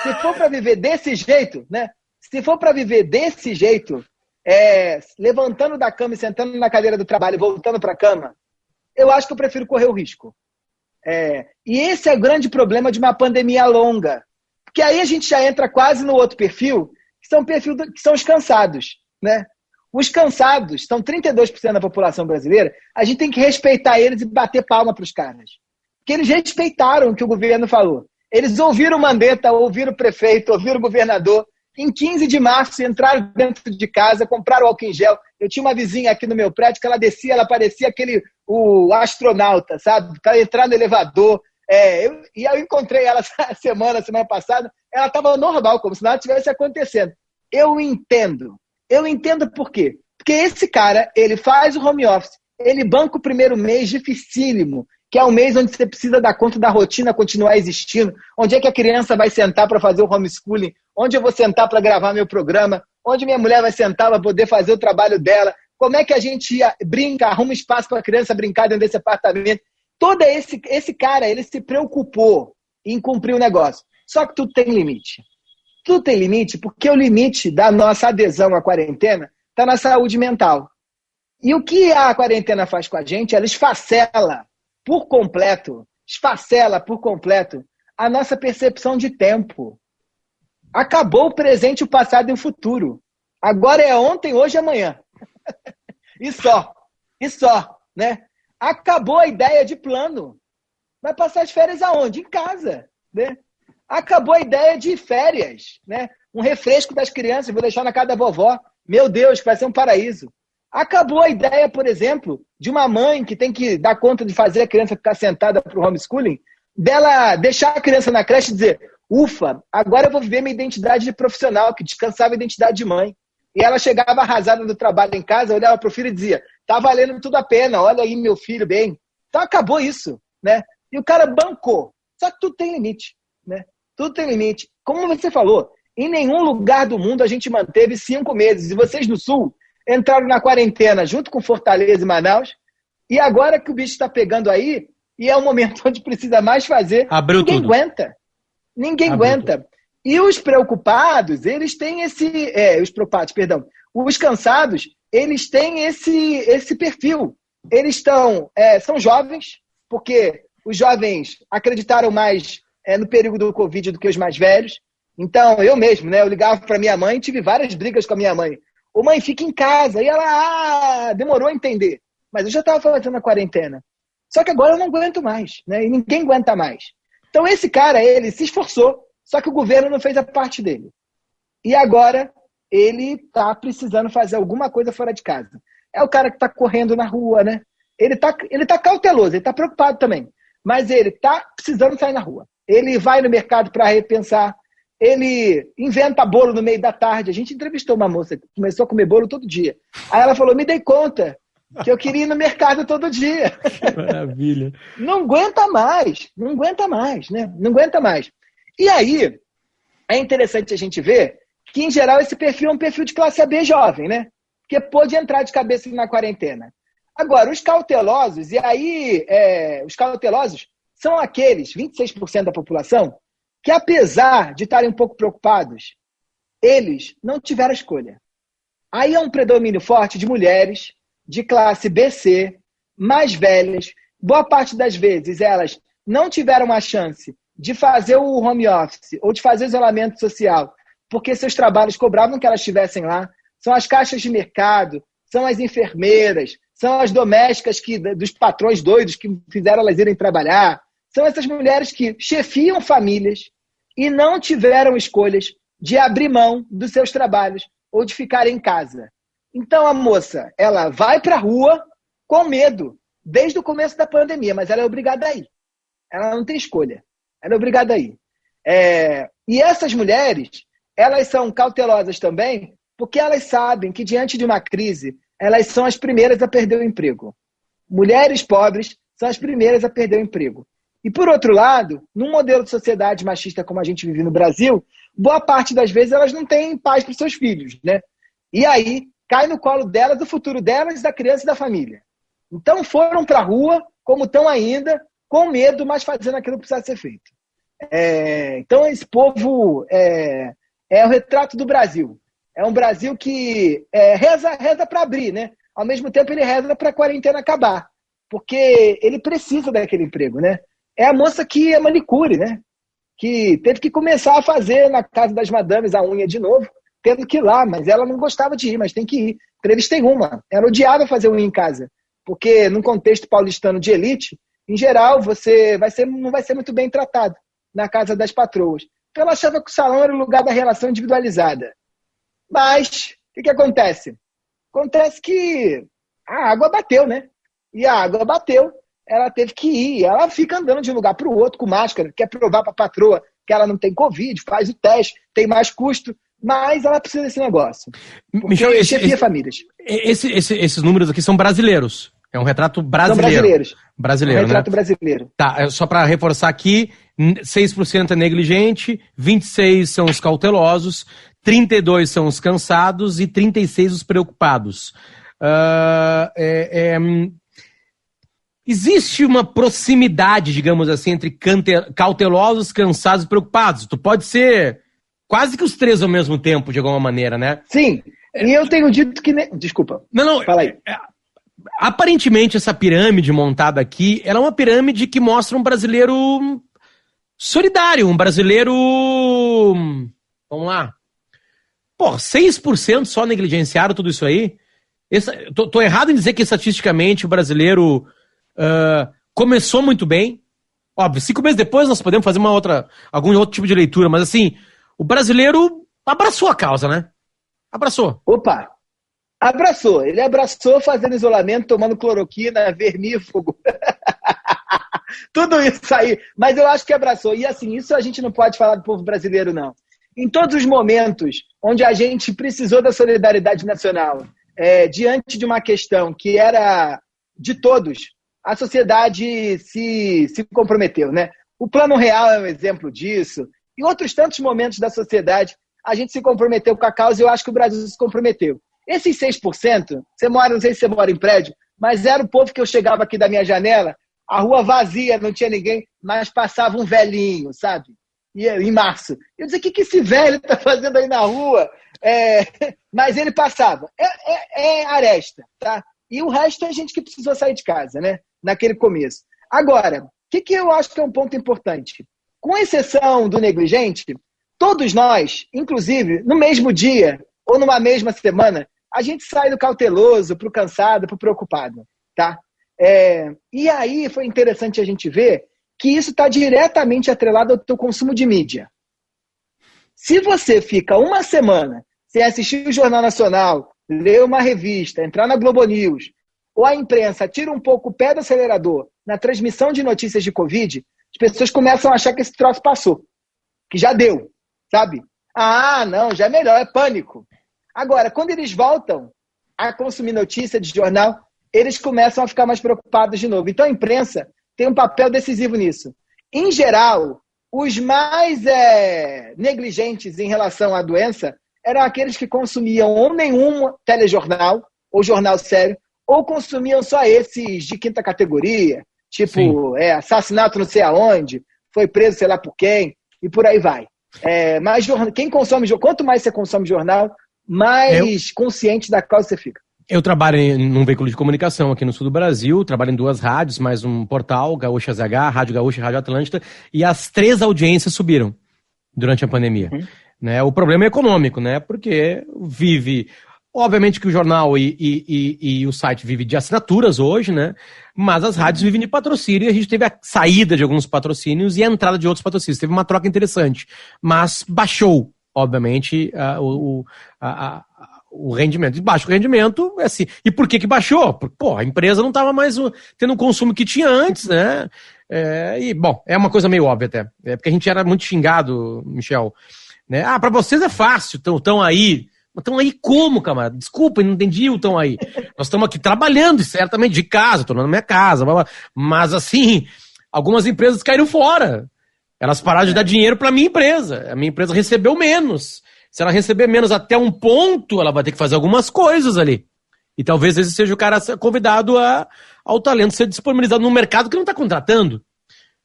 Se for para viver desse jeito, né? Se for para viver desse jeito, levantando da cama e sentando na cadeira do trabalho e voltando para a cama, eu acho que eu prefiro correr o risco. E esse é o grande problema de uma pandemia longa. Porque aí a gente já entra quase no outro perfil, que são os cansados, né? Os cansados, são 32% da população brasileira, a gente tem que respeitar eles e bater palma para os caras. Porque eles respeitaram o que o governo falou. Eles ouviram o Mandetta, ouviram o prefeito, ouviram o governador. Em 15 de março, entraram dentro de casa, compraram álcool em gel. Eu tinha uma vizinha aqui no meu prédio que ela descia, ela parecia o astronauta, sabe? Para entrar no elevador. Eu encontrei ela semana passada, ela estava normal, como se nada tivesse acontecendo. Eu entendo por quê. Porque esse cara, ele faz o home office, ele banca o primeiro mês dificílimo, que é o mês onde você precisa dar conta da rotina continuar existindo, onde é que a criança vai sentar para fazer o homeschooling, onde eu vou sentar para gravar meu programa, onde minha mulher vai sentar para poder fazer o trabalho dela, como é que a gente brinca, arruma espaço para a criança brincar dentro desse apartamento. Todo esse cara, ele se preocupou em cumprir o negócio. Só que tudo tem limite. Tudo tem limite porque o limite da nossa adesão à quarentena está na saúde mental. E o que a quarentena faz com a gente? Ela esfacela por completo a nossa percepção de tempo. Acabou o presente, o passado e o futuro. Agora é ontem, hoje e amanhã. E só, né? Acabou a ideia de plano. Vai passar as férias aonde? Em casa, né? Acabou a ideia de férias, né? Um refresco das crianças, vou deixar na casa da vovó. Meu Deus, que vai ser um paraíso. Acabou a ideia, por exemplo, de uma mãe que tem que dar conta de fazer a criança ficar sentada para o homeschooling, dela deixar a criança na creche e dizer, ufa, agora eu vou viver minha identidade de profissional, que descansava a identidade de mãe. E ela chegava arrasada do trabalho em casa, olhava para o filho e dizia, tá valendo tudo a pena, olha aí meu filho bem. Então acabou isso, né? E o cara bancou. Só que tudo tem limite, né? Tudo tem limite. Como você falou, Em nenhum lugar do mundo a gente manteve 5 meses. E vocês no Sul entraram na quarentena junto com Fortaleza e Manaus. E agora que o bicho está pegando aí, e é o momento onde precisa mais fazer, Abriu ninguém tudo. aguenta. Ninguém Abriu aguenta. E os preocupados, eles têm esse... os preocupados, perdão. Os cansados, eles têm esse perfil. Eles são jovens, porque os jovens acreditaram mais no período do Covid do que os mais velhos. Então, eu mesmo, né? Eu ligava para minha mãe e tive várias brigas com a minha mãe. Ô mãe, fica em casa. E ela demorou a entender. Mas eu já estava fazendo a quarentena. Só que agora eu não aguento mais, né? E ninguém aguenta mais. Então esse cara, ele se esforçou, só que o governo não fez a parte dele. E agora ele está precisando fazer alguma coisa fora de casa. É o cara que está correndo na rua, né? Ele tá cauteloso, ele está preocupado também. Mas ele está precisando sair na rua. Ele vai no mercado para repensar. Ele inventa bolo no meio da tarde. A gente entrevistou uma moça que começou a comer bolo todo dia. Aí ela falou, me dei conta que eu queria ir no mercado todo dia. Que maravilha. Não aguenta mais, né? Não aguenta mais. E aí, é interessante a gente ver que, em geral, esse perfil é um perfil de classe AB jovem, né? Porque pôde entrar de cabeça na quarentena. Agora, os cautelosos, e aí, os cautelosos são aqueles 26% da população que, apesar de estarem um pouco preocupados, eles não tiveram escolha. Aí é um predomínio forte de mulheres, de classe BC, mais velhas. Boa parte das vezes elas não tiveram a chance de fazer o home office ou de fazer o isolamento social, porque seus trabalhos cobravam que elas estivessem lá. São as caixas de mercado, são as enfermeiras, são as domésticas dos patrões doidos que fizeram elas irem trabalhar. São essas mulheres que chefiam famílias e não tiveram escolhas de abrir mão dos seus trabalhos ou de ficar em casa. Então a moça, ela vai para a rua com medo, desde o começo da pandemia, mas ela é obrigada a ir. Ela não tem escolha. Ela é obrigada a ir. E essas mulheres, elas são cautelosas também, porque elas sabem que diante de uma crise, elas são as primeiras a perder o emprego. Mulheres pobres são as primeiras a perder o emprego. E por outro lado, num modelo de sociedade machista como a gente vive no Brasil, boa parte das vezes elas não têm paz para os seus filhos, né? E aí cai no colo delas o futuro delas, da criança e da família. Então foram para a rua, como estão ainda, com medo, mas fazendo aquilo que precisa ser feito. Então esse povo é o retrato do Brasil. É um Brasil que reza para abrir, né? Ao mesmo tempo ele reza para a quarentena acabar, porque ele precisa daquele emprego, né? É a moça que é manicure, né? Que teve que começar a fazer na casa das madames a unha de novo, tendo que ir lá, mas ela não gostava de ir, mas tem que ir. Entrevistei uma, ela odiava fazer unha em casa, porque num contexto paulistano de elite, em geral, você não vai ser muito bem tratado na casa das patroas. Então ela achava que o salão era o lugar da relação individualizada. Mas, o que acontece? Acontece que a água bateu, né? E a água bateu, ela teve que ir. Ela fica andando de um lugar para o outro com máscara, quer provar para a patroa que ela não tem Covid, faz o teste, tem mais custo, mas ela precisa desse negócio. Porque chefia famílias. Esses números aqui são brasileiros. É um retrato brasileiro. São brasileiros. Brasileiro, um retrato né? brasileiro. Tá, só para reforçar aqui, 6% é negligente, 26% são os cautelosos, 32% são os cansados e 36% os preocupados. Existe uma proximidade, digamos assim, entre cautelosos, cansados e preocupados. Tu pode ser quase que os três ao mesmo tempo, de alguma maneira, né? Sim, e eu tenho dito que... Desculpa. Não. Fala aí. Aparentemente, essa pirâmide montada aqui, ela é uma pirâmide que mostra um brasileiro solidário, um brasileiro... Vamos lá. 6% só negligenciaram tudo isso aí? Tô errado em dizer que, estatisticamente, o brasileiro começou muito bem. Óbvio, 5 meses depois nós podemos fazer algum outro tipo de leitura, mas assim, o brasileiro abraçou a causa, né? Abraçou. Opa! Abraçou. Ele abraçou fazendo isolamento, tomando cloroquina, vermífugo. Tudo isso aí. Mas eu acho que abraçou. E assim, isso a gente não pode falar do povo brasileiro, não. Em todos os momentos onde a gente precisou da solidariedade nacional, diante de uma questão que era de todos, a sociedade se comprometeu, né? O Plano Real é um exemplo disso. Em outros tantos momentos da sociedade, a gente se comprometeu com a causa e eu acho que o Brasil se comprometeu. Esses 6%, não sei se você mora em prédio, mas era o povo que eu chegava aqui da minha janela, a rua vazia, não tinha ninguém, mas passava um velhinho, sabe? Em março. Eu dizia, o que esse velho está fazendo aí na rua? Mas ele passava. É aresta, tá? E o resto é gente que precisou sair de casa, né? Naquele começo. Agora, o que eu acho que é um ponto importante? Com exceção do negligente, todos nós, inclusive, no mesmo dia ou numa mesma semana, a gente sai do cauteloso para o cansado, para o preocupado, tá? E aí foi interessante a gente ver que isso está diretamente atrelado ao teu consumo de mídia. Se você fica uma semana sem assistir o Jornal Nacional, ler uma revista, entrar na Globo News, ou a imprensa tira um pouco o pé do acelerador na transmissão de notícias de Covid, as pessoas começam a achar que esse troço passou, que já deu, sabe? Ah, não, já é melhor, é pânico. Agora, quando eles voltam a consumir notícia de jornal, eles começam a ficar mais preocupados de novo. Então a imprensa tem um papel decisivo nisso. Em geral, os mais negligentes em relação à doença eram aqueles que consumiam ou nenhum telejornal, ou jornal sério, ou consumiam só esses de quinta categoria, tipo assassinato não sei aonde, foi preso sei lá por quem, e por aí vai. Mas quem consome, quanto mais você consome jornal, mais consciente da causa você fica. Eu trabalho num veículo de comunicação aqui no sul do Brasil, trabalho em 2 rádios, mais um portal, Gaúcha ZH, Rádio Gaúcha e Rádio Atlântida, e as 3 audiências subiram durante a pandemia. Né? O problema é econômico, né? Porque obviamente que o jornal e o site vivem de assinaturas hoje, né? Mas as rádios vivem de patrocínio e a gente teve a saída de alguns patrocínios e a entrada de outros patrocínios. Teve uma troca interessante, mas baixou, obviamente, o rendimento. E baixo rendimento, assim. E por que baixou? Porque, a empresa não estava mais tendo o consumo que tinha antes, né? É uma coisa meio óbvia até. Porque a gente era muito xingado, Michel. Né? Para vocês é fácil, estão aí. Estão aí como, camarada? Desculpa, não entendi o estão aí. Nós estamos aqui trabalhando, certamente, de casa, estou na minha casa. Mas, assim, algumas empresas caíram fora. Elas pararam de dar dinheiro para a minha empresa. A minha empresa recebeu menos. Se ela receber menos até um ponto, ela vai ter que fazer algumas coisas ali. E talvez esse seja o cara convidado ao talento ser disponibilizado no mercado que não está contratando.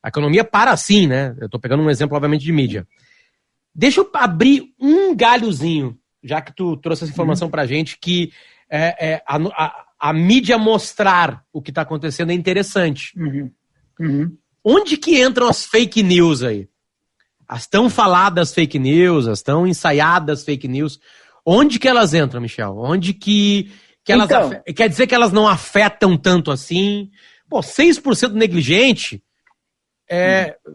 A economia para assim, né? Eu estou pegando um exemplo, obviamente, de mídia. Deixa eu abrir um galhozinho, já que tu trouxe essa informação pra gente, que a mídia mostrar o que está acontecendo é interessante. Onde que entram as fake news aí? As tão faladas fake news, as tão ensaiadas fake news. Onde que elas entram, Michel? Onde que elas quer dizer que elas não afetam tanto assim? 6% negligente,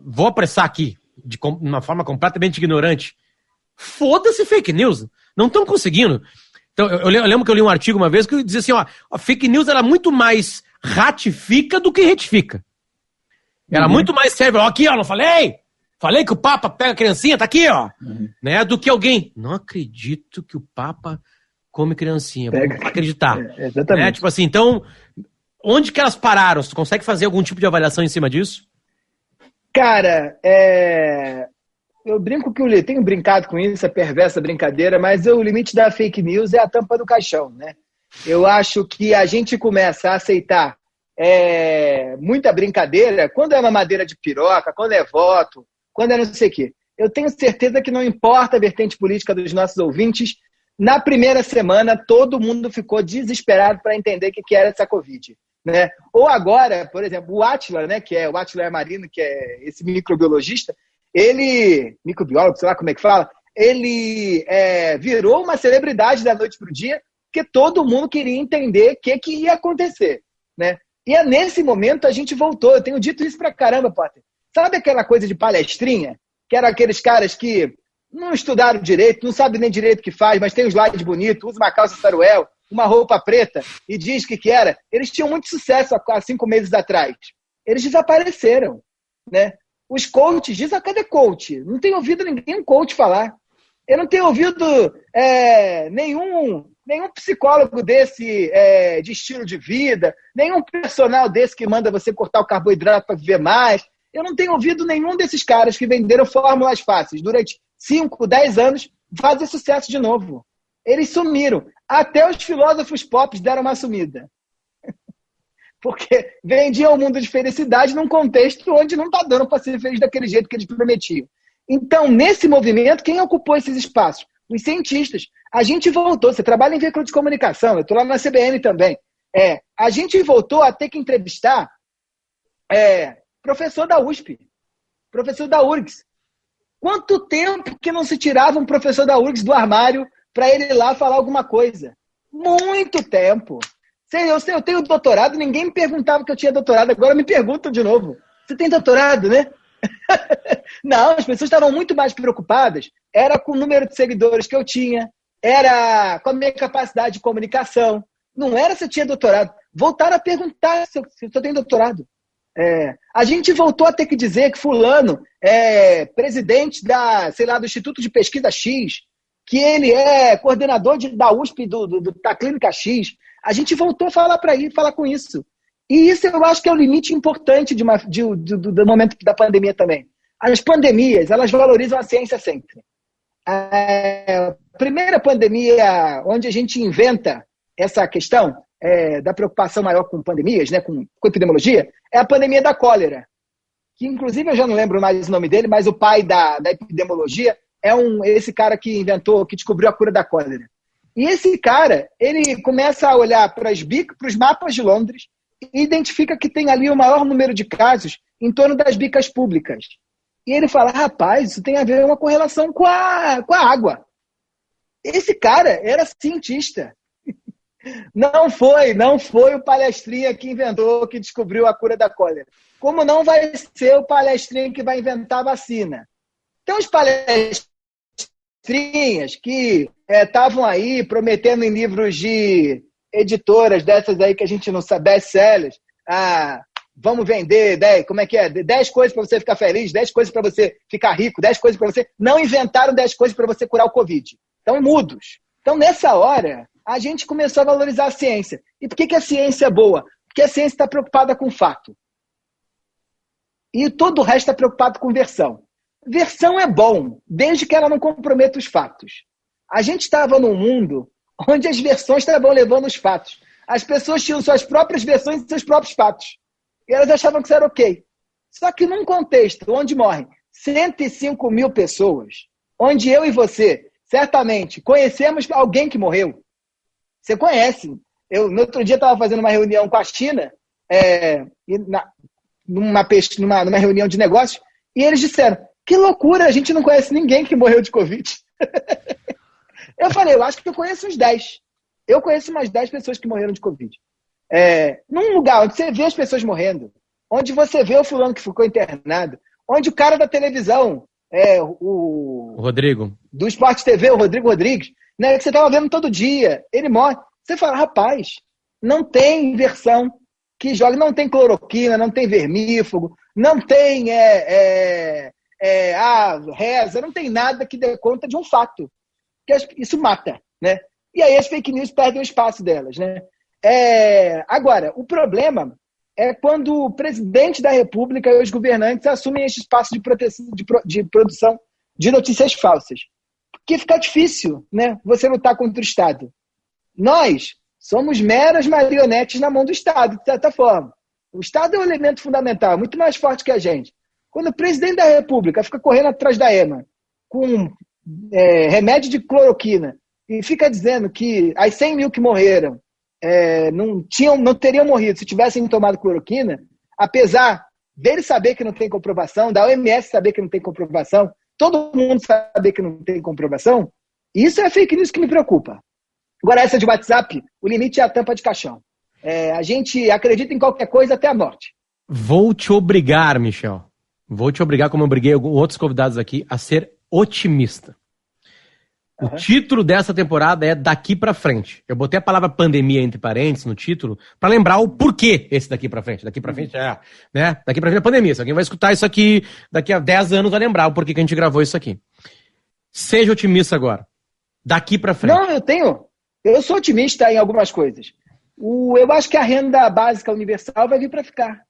vou apressar aqui, de uma forma completamente ignorante. Foda-se fake news. Não estão conseguindo. Então, eu lembro que eu li um artigo uma vez que dizia assim, a fake news era muito mais ratifica do que retifica. Era muito mais sério. Aqui, não falei? Falei que o Papa pega a criancinha, tá aqui, ó. Né? Do que alguém. Não acredito que o Papa come criancinha. Vou acreditar. Exatamente. Né? Tipo assim, então, onde que elas pararam? Você consegue fazer algum tipo de avaliação em cima disso? Cara, eu brinco que tenho brincado com isso, é perversa brincadeira, mas o limite da fake news é a tampa do caixão, né? Eu acho que a gente começa a aceitar muita brincadeira quando é mamadeira de piroca, quando é voto, quando é não sei o quê. Eu tenho certeza que não importa a vertente política dos nossos ouvintes, na primeira semana todo mundo ficou desesperado para entender o que era essa Covid. Né? Ou agora, por exemplo, o Átila, né, que é o Átila Marino, que é esse microbiologista, microbiólogo, sei lá como é que fala, ele virou uma celebridade da noite para o dia, porque todo mundo queria entender o que ia acontecer. Né? E nesse momento a gente voltou, eu tenho dito isso pra caramba, Potter. Sabe aquela coisa de palestrinha? Que eram aqueles caras que não estudaram direito, não sabem nem direito o que faz, mas tem um slide bonito, usa uma calça saruel, uma roupa preta e diz o que era. Eles tinham muito sucesso há 5 meses atrás. Eles desapareceram. Né? Os coaches, cadê coach? Não tenho ouvido ninguém coach falar. Eu não tenho ouvido nenhum psicólogo desse de estilo de vida, nenhum personal desse que manda você cortar o carboidrato para viver mais. Eu não tenho ouvido nenhum desses caras que venderam fórmulas fáceis durante 5, 10 anos fazer sucesso de novo. Eles sumiram. Até os filósofos pop deram uma sumida. Porque vendiam o mundo de felicidade num contexto onde não está dando para ser feliz daquele jeito que eles prometiam. Então, nesse movimento, quem ocupou esses espaços? Os cientistas. A gente voltou. Você trabalha em veículo de comunicação, eu estou lá na CBN também. A gente voltou a ter que entrevistar professor da USP, professor da URGS. Quanto tempo que não se tirava um professor da URGS do armário para ele ir lá falar alguma coisa? Muito tempo. Eu tenho doutorado, ninguém me perguntava que eu tinha doutorado, agora me perguntam de novo. Você tem doutorado, né? Não, as pessoas estavam muito mais preocupadas. Era com o número de seguidores que eu tinha, era com a minha capacidade de comunicação. Não era se eu tinha doutorado. Voltaram a perguntar se eu tenho doutorado. A gente voltou a ter que dizer que fulano é presidente do Instituto de Pesquisa X, que ele é coordenador da USP da Clínica X. A gente voltou a falar falar com isso. E isso eu acho que é o limite importante do momento da pandemia também. As pandemias, elas valorizam a ciência sempre. A primeira pandemia onde a gente inventa essa questão da preocupação maior com pandemias, né, com epidemiologia, é a pandemia da cólera. Que, inclusive, eu já não lembro mais o nome dele, mas o pai da epidemiologia é esse cara que descobriu a cura da cólera. E esse cara, ele começa a olhar para os mapas de Londres e identifica que tem ali o maior número de casos em torno das bicas públicas. E ele fala, rapaz, isso tem a ver uma correlação com a água. Esse cara era cientista. Não foi o palestrinha que descobriu a cura da cólera. Como não vai ser o palestrinha que vai inventar a vacina. Então, os palestrinhas que estavam aí prometendo em livros de editoras dessas aí que a gente não sabe, best-sellers, vamos vender 10 coisas para você ficar feliz, 10 coisas para você ficar rico, 10 coisas para você... Não inventaram 10 coisas para você curar o Covid. Estão mudos. Então, nessa hora, a gente começou a valorizar a ciência. E por que a ciência é boa? Porque a ciência está preocupada com fato. E todo o resto está preocupado com versão. Versão é bom, desde que ela não comprometa os fatos. A gente estava num mundo onde as versões estavam levando os fatos. As pessoas tinham suas próprias versões e seus próprios fatos. E elas achavam que isso era ok. Só que num contexto onde morrem 105 mil pessoas, onde eu e você, certamente, conhecemos alguém que morreu. Você conhece. No outro dia estava fazendo uma reunião com a China, numa reunião de negócios, e eles disseram, que loucura, a gente não conhece ninguém que morreu de Covid. Eu falei, eu acho que eu conheço uns 10. Eu conheço umas 10 pessoas que morreram de Covid. Num lugar onde você vê as pessoas morrendo, onde você vê o fulano que ficou internado, onde o cara da televisão, o Rodrigo, do Sport TV, o Rodrigo Rodrigues, né, que você estava vendo todo dia, ele morre. Você fala, rapaz, não tem inversão que joga, não tem cloroquina, não tem vermífugo, não tem reza, não tem nada que dê conta de um fato. Isso mata, né? E aí as fake news perdem o espaço delas, né? Agora, o problema é quando o presidente da República e os governantes assumem esse espaço de produção de notícias falsas. Porque fica difícil, né, você lutar contra o Estado. Nós somos meras marionetes na mão do Estado, de certa forma. O Estado é um elemento fundamental, muito mais forte que a gente. Quando o presidente da República fica correndo atrás da EMA com remédio de cloroquina e fica dizendo que as 100 mil que morreram não teriam morrido se tivessem tomado cloroquina, apesar dele saber que não tem comprovação, da OMS saber que não tem comprovação, todo mundo saber que não tem comprovação, isso é fake news que me preocupa. Agora, essa de WhatsApp, o limite é a tampa de caixão. A gente acredita em qualquer coisa até a morte. Vou te obrigar, Michel. Vou te obrigar, como eu obriguei outros convidados aqui, a ser otimista. O título dessa temporada é Daqui Pra Frente. Eu botei a palavra pandemia entre parênteses no título para lembrar o porquê esse daqui pra frente. Daqui pra frente né? Daqui pra frente é pandemia. Se alguém vai escutar isso aqui daqui a 10 anos vai lembrar o porquê que a gente gravou isso aqui. Seja otimista agora. Daqui pra frente. Não, eu sou otimista em algumas coisas. Eu acho que a renda básica universal vai vir para ficar.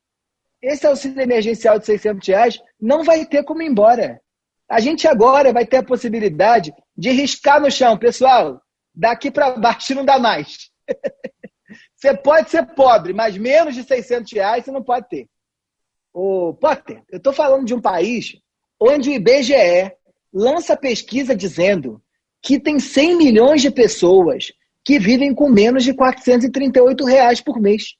Esse auxílio emergencial de R$600 não vai ter como ir embora. A gente agora vai ter a possibilidade de riscar no chão. Pessoal, daqui para baixo não dá mais. Você pode ser pobre, mas menos de R$600 você não pode ter. Ô, Potter, eu estou falando de um país onde o IBGE lança pesquisa dizendo que tem 100 milhões de pessoas que vivem com menos de R$438 por mês.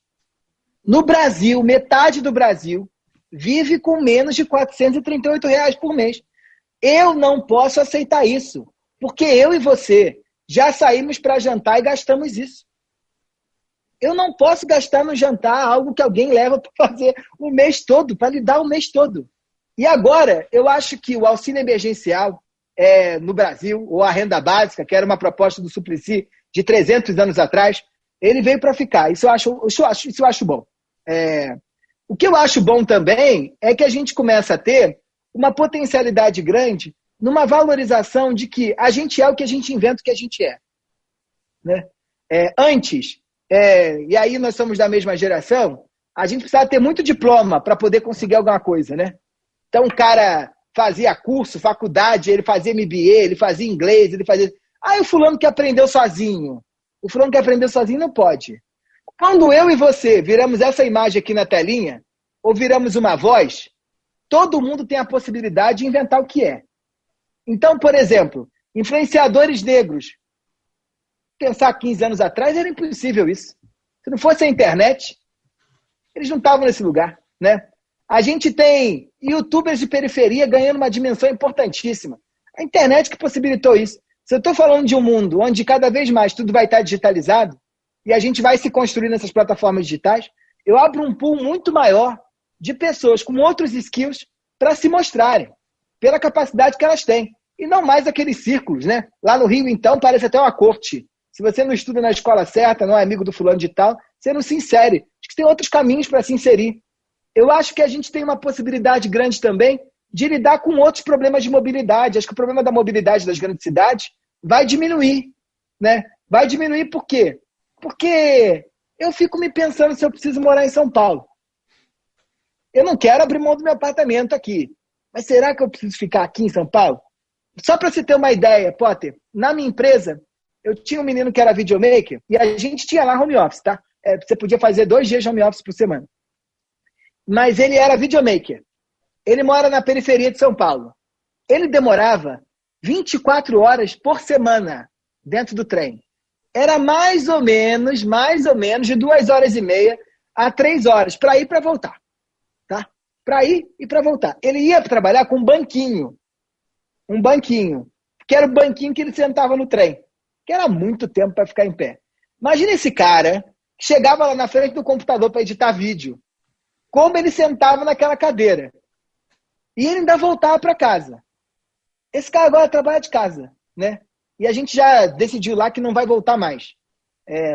No Brasil, metade do Brasil vive com menos de R$438 por mês. Eu não posso aceitar isso, porque eu e você já saímos para jantar e gastamos isso. Eu não posso gastar no jantar algo que alguém leva para fazer o mês todo, para lhe dar o mês todo. E agora, eu acho que o auxílio emergencial no Brasil, ou a renda básica, que era uma proposta do Suplicy de 300 anos atrás, ele veio para ficar. Isso eu acho bom. O que eu acho bom também é que a gente começa a ter uma potencialidade grande numa valorização de que a gente é o que a gente inventa o que a gente é. Né? Antes, e aí nós somos da mesma geração, a gente precisava ter muito diploma para poder conseguir alguma coisa, né? Então o cara fazia curso, faculdade, ele fazia MBA, ele fazia inglês, ele fazia... o fulano que aprendeu sozinho. O fulano que aprendeu sozinho não pode. Quando eu e você viramos essa imagem aqui na telinha, ou viramos uma voz, todo mundo tem a possibilidade de inventar o que é. Então, por exemplo, influenciadores negros. Pensar 15 anos atrás era impossível isso. Se não fosse a internet, eles não estavam nesse lugar, né? A gente tem youtubers de periferia ganhando uma dimensão importantíssima. A internet que possibilitou isso. Se eu estou falando de um mundo onde cada vez mais tudo vai estar digitalizado e a gente vai se construir nessas plataformas digitais, eu abro um pool muito maior de pessoas com outros skills para se mostrarem, pela capacidade que elas têm. E não mais aqueles círculos, né? Lá no Rio, então, parece até uma corte. Se você não estuda na escola certa, não é amigo do fulano de tal, você não se insere. Acho que tem outros caminhos para se inserir. Eu acho que a gente tem uma possibilidade grande também de lidar com outros problemas de mobilidade. Acho que o problema da mobilidade das grandes cidades vai diminuir, né? Vai diminuir por quê? Porque eu fico me pensando se eu preciso morar em São Paulo. Eu não quero abrir mão do meu apartamento aqui. Mas será que eu preciso ficar aqui em São Paulo? Só para você ter uma ideia, Potter, na minha empresa, eu tinha um menino que era videomaker e a gente tinha lá home office, tá? Você podia fazer 2 dias de home office por semana. Mas ele era videomaker. Ele mora na periferia de São Paulo. Ele demorava 24 horas por semana dentro do trem. Era mais ou menos de 2 horas e meia a 3 horas para ir e para voltar. Tá? Para ir e para voltar. Ele ia trabalhar com um banquinho, que era o banquinho que ele sentava no trem, que era muito tempo para ficar em pé. Imagina esse cara que chegava lá na frente do computador para editar vídeo, como ele sentava naquela cadeira. E ele ainda voltava para casa. Esse cara agora trabalha de casa, né? E a gente já decidiu lá que não vai voltar mais.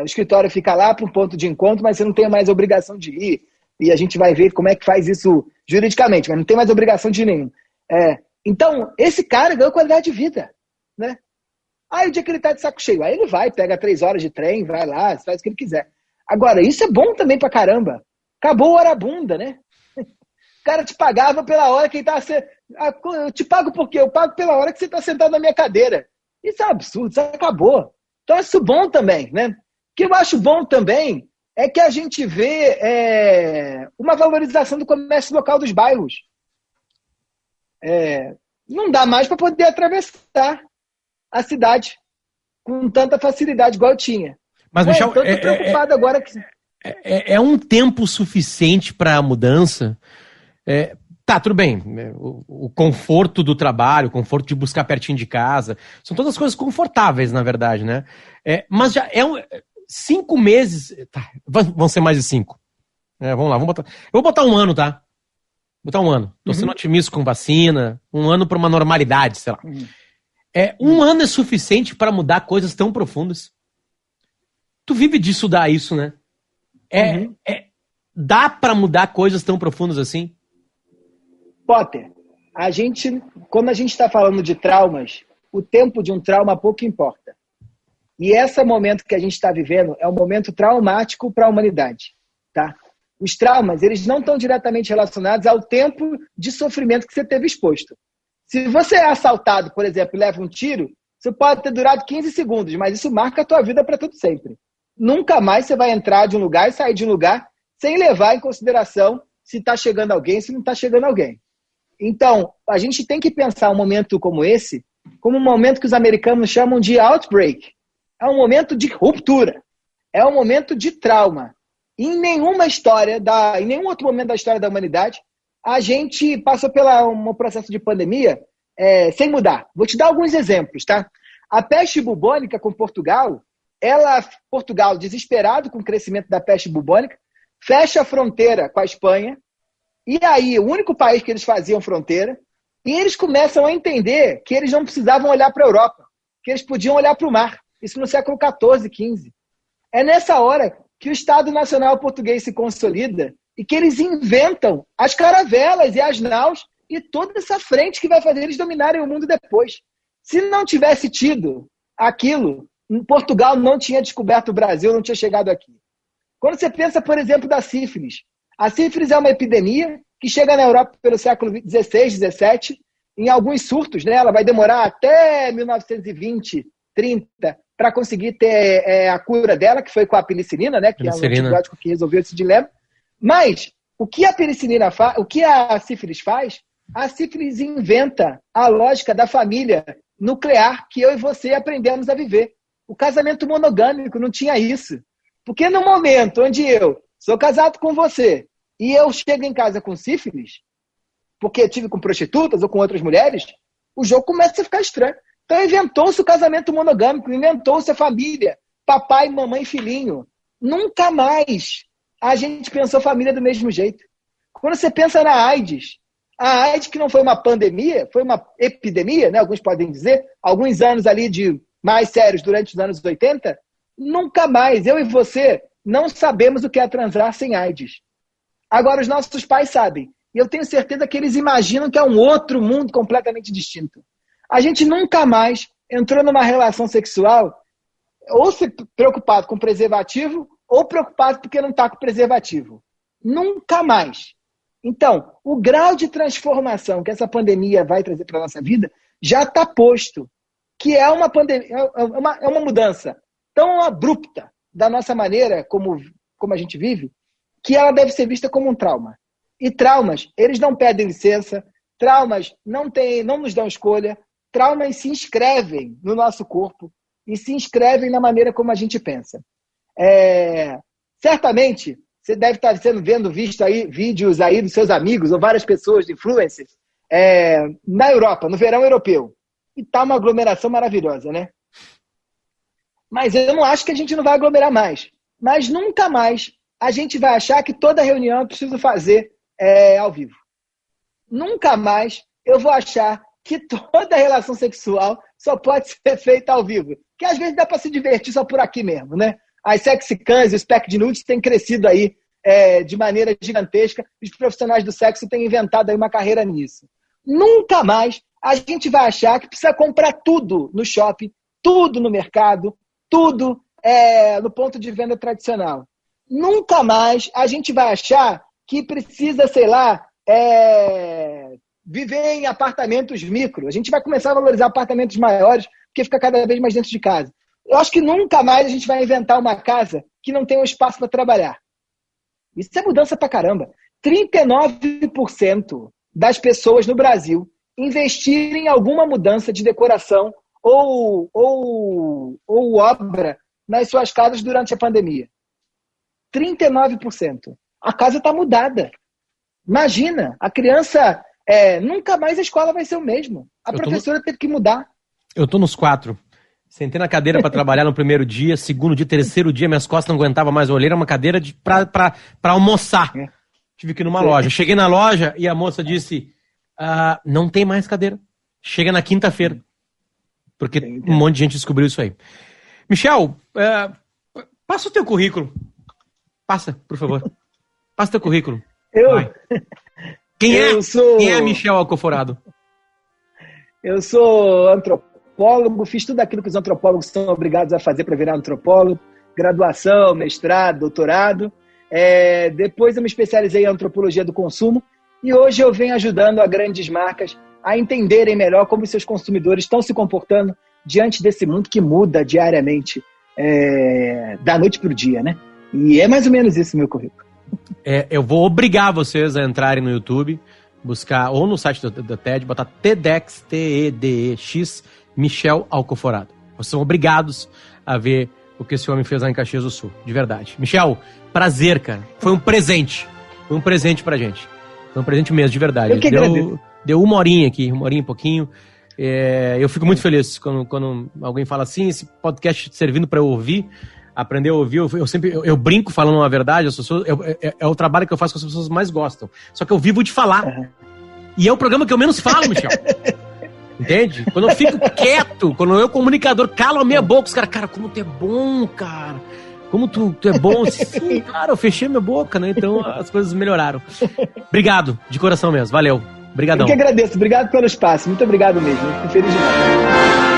O escritório fica lá para um ponto de encontro, mas você não tem mais obrigação de ir. E a gente vai ver como é que faz isso juridicamente, mas não tem mais obrigação de nenhum. Então, esse cara ganhou qualidade de vida, né? Aí o dia que ele tá de saco cheio, aí ele vai, pega 3 horas de trem, vai lá, faz o que ele quiser. Agora, isso é bom também pra caramba. Acabou a hora bunda, né? O cara te pagava pela hora que ele tá... Eu te pago por quê? Eu pago pela hora que você tá sentado na minha cadeira. Isso é um absurdo, isso acabou. Então, isso é bom também, né? O que eu acho bom também é que a gente vê uma valorização do comércio local dos bairros. Não dá mais para poder atravessar a cidade com tanta facilidade igual eu tinha. Mas, Michel, então eu tô preocupado agora que... É um tempo suficiente para a mudança? Tá, tudo bem. O conforto do trabalho, o conforto de buscar pertinho de casa, são todas coisas confortáveis, na verdade, né? Mas já 5 meses... Tá, vão ser mais de 5. Vamos lá, eu vou botar 1 ano, tá? Vou botar 1 ano. Tô sendo otimista com vacina. 1 ano para uma normalidade, sei lá. 1 ano é suficiente para mudar coisas tão profundas? Tu vive de estudar isso, né? Dá para mudar coisas tão profundas assim? Potter, quando a gente está falando de traumas, o tempo de um trauma pouco importa. E esse momento que a gente está vivendo é um momento traumático para a humanidade. Tá? Os traumas, eles não estão diretamente relacionados ao tempo de sofrimento que você teve exposto. Se você é assaltado, por exemplo, e leva um tiro, isso pode ter durado 15 segundos, mas isso marca a tua vida para todo sempre. Nunca mais você vai entrar de um lugar e sair de um lugar sem levar em consideração se está chegando alguém, se não está chegando alguém. Então, a gente tem que pensar um momento como esse como um momento que os americanos chamam de outbreak. É um momento de ruptura. É um momento de trauma. Em nenhum outro momento da história da humanidade, a gente passou por um processo de pandemia sem mudar. Vou te dar alguns exemplos, tá? A peste bubônica com Portugal, Portugal, desesperado com o crescimento da peste bubônica, fecha a fronteira com a Espanha, e aí o único país que eles faziam fronteira, e eles começam a entender que eles não precisavam olhar para a Europa, que eles podiam olhar para o mar. Isso no século XIV, XV. É nessa hora que o Estado Nacional Português se consolida e que eles inventam as caravelas e as naus e toda essa frente que vai fazer eles dominarem o mundo depois. Se não tivesse tido aquilo, Portugal não tinha descoberto o Brasil, não tinha chegado aqui. Quando você pensa, por exemplo, da sífilis. A sífilis é uma epidemia que chega na Europa pelo século XVI, XVII, em alguns surtos, né? Ela vai demorar até 1920, 30, para conseguir ter a cura dela, que foi com a penicilina, né? Que é um antibiótico que resolveu esse dilema. Mas o que a penicilina faz, o que a sífilis faz? A sífilis inventa a lógica da família nuclear que eu e você aprendemos a viver. O casamento monogâmico não tinha isso. Porque no momento onde eu sou casado com você e eu chego em casa com sífilis, porque eu tive com prostitutas ou com outras mulheres, o jogo começa a ficar estranho. Então inventou-se o casamento monogâmico, inventou-se a família, papai, mamãe, filhinho. Nunca mais a gente pensou família do mesmo jeito. Quando você pensa na AIDS, a AIDS que não foi uma pandemia, foi uma epidemia, né? Alguns podem dizer, alguns anos ali de mais sérios durante os anos 80, nunca mais, eu e você, não sabemos o que é transar sem AIDS. Agora os nossos pais sabem. E eu tenho certeza que eles imaginam que é um outro mundo completamente distinto. A gente nunca mais entrou numa relação sexual ou se preocupado com preservativo ou preocupado porque não está com preservativo. Nunca mais. Então, o grau de transformação que essa pandemia vai trazer para a nossa vida já está posto. Que é uma pandemia, é uma mudança tão abrupta da nossa maneira como a gente vive, que ela deve ser vista como um trauma. E traumas, eles não pedem licença, traumas não nos dão escolha, traumas se inscrevem no nosso corpo e se inscrevem na maneira como a gente pensa. Certamente, você deve estar visto aí vídeos aí dos seus amigos ou várias pessoas, influencers, na Europa, no verão europeu. E tá uma aglomeração maravilhosa, né? Mas eu não acho que a gente não vai aglomerar mais. Mas nunca mais a gente vai achar que toda reunião eu preciso fazer ao vivo. Nunca mais eu vou achar que toda relação sexual só pode ser feita ao vivo. Que às vezes dá para se divertir só por aqui mesmo, né? As sexy cams e os pack de nudes têm crescido aí de maneira gigantesca. Os profissionais do sexo têm inventado aí uma carreira nisso. Nunca mais a gente vai achar que precisa comprar tudo no shopping, tudo no mercado, tudo no ponto de venda tradicional. Nunca mais a gente vai achar que precisa, sei lá, viver em apartamentos micro. A gente vai começar a valorizar apartamentos maiores, porque fica cada vez mais dentro de casa. Eu acho que nunca mais a gente vai inventar uma casa que não tenha um espaço para trabalhar. Isso é mudança pra caramba. 39% das pessoas no Brasil investirem em alguma mudança de decoração ou obra nas suas casas durante a pandemia. 39%. A casa está mudada. Imagina, a criança... nunca mais a escola vai ser o mesmo. A professora teve que mudar. Eu tô nos 4. Sentei na cadeira para trabalhar no primeiro dia, segundo dia, terceiro dia, minhas costas não aguentavam mais olhar, era uma cadeira para almoçar. Tive que ir numa loja. Cheguei na loja e a moça disse, não tem mais cadeira. Chega na quinta-feira. Porque um monte de gente descobriu isso aí. Michel, passa o teu currículo. Passa, por favor. Passa o teu currículo. Quem é Michel Alcoforado? Eu sou antropólogo, fiz tudo aquilo que os antropólogos são obrigados a fazer para virar antropólogo. Graduação, mestrado, doutorado. Depois eu me especializei em antropologia do consumo e hoje eu venho ajudando a grandes marcas a entenderem melhor como os seus consumidores estão se comportando diante desse mundo que muda diariamente, da noite para o dia, né? E é mais ou menos isso o meu currículo. Eu vou obrigar vocês a entrarem no YouTube, buscar, ou no site da TED, botar TEDx, TEDx, Michel Alcoforado. Vocês são obrigados a ver o que esse homem fez lá em Caxias do Sul, de verdade. Michel, prazer, cara. Foi um presente. Foi um presente pra gente. Foi um presente mesmo, de verdade. Eu que agradeço. Deu uma horinha aqui, uma horinha e pouquinho. Eu fico muito feliz quando alguém fala assim, esse podcast servindo pra eu ouvir, aprender a ouvir. Eu brinco falando uma verdade, é o trabalho que eu faço que as pessoas mais gostam. Só que eu vivo de falar. Uhum. E é o programa que eu menos falo, Michel. Entende? Quando eu fico quieto, quando eu, comunicador, calo a minha boca, os caras, cara, como tu é bom, cara. Como tu é bom. Sim, cara, eu fechei minha boca, né? Então as coisas melhoraram. Obrigado, de coração mesmo. Valeu. Obrigadão. Eu que agradeço. Obrigado pelo espaço. Muito obrigado mesmo. Fico feliz demais.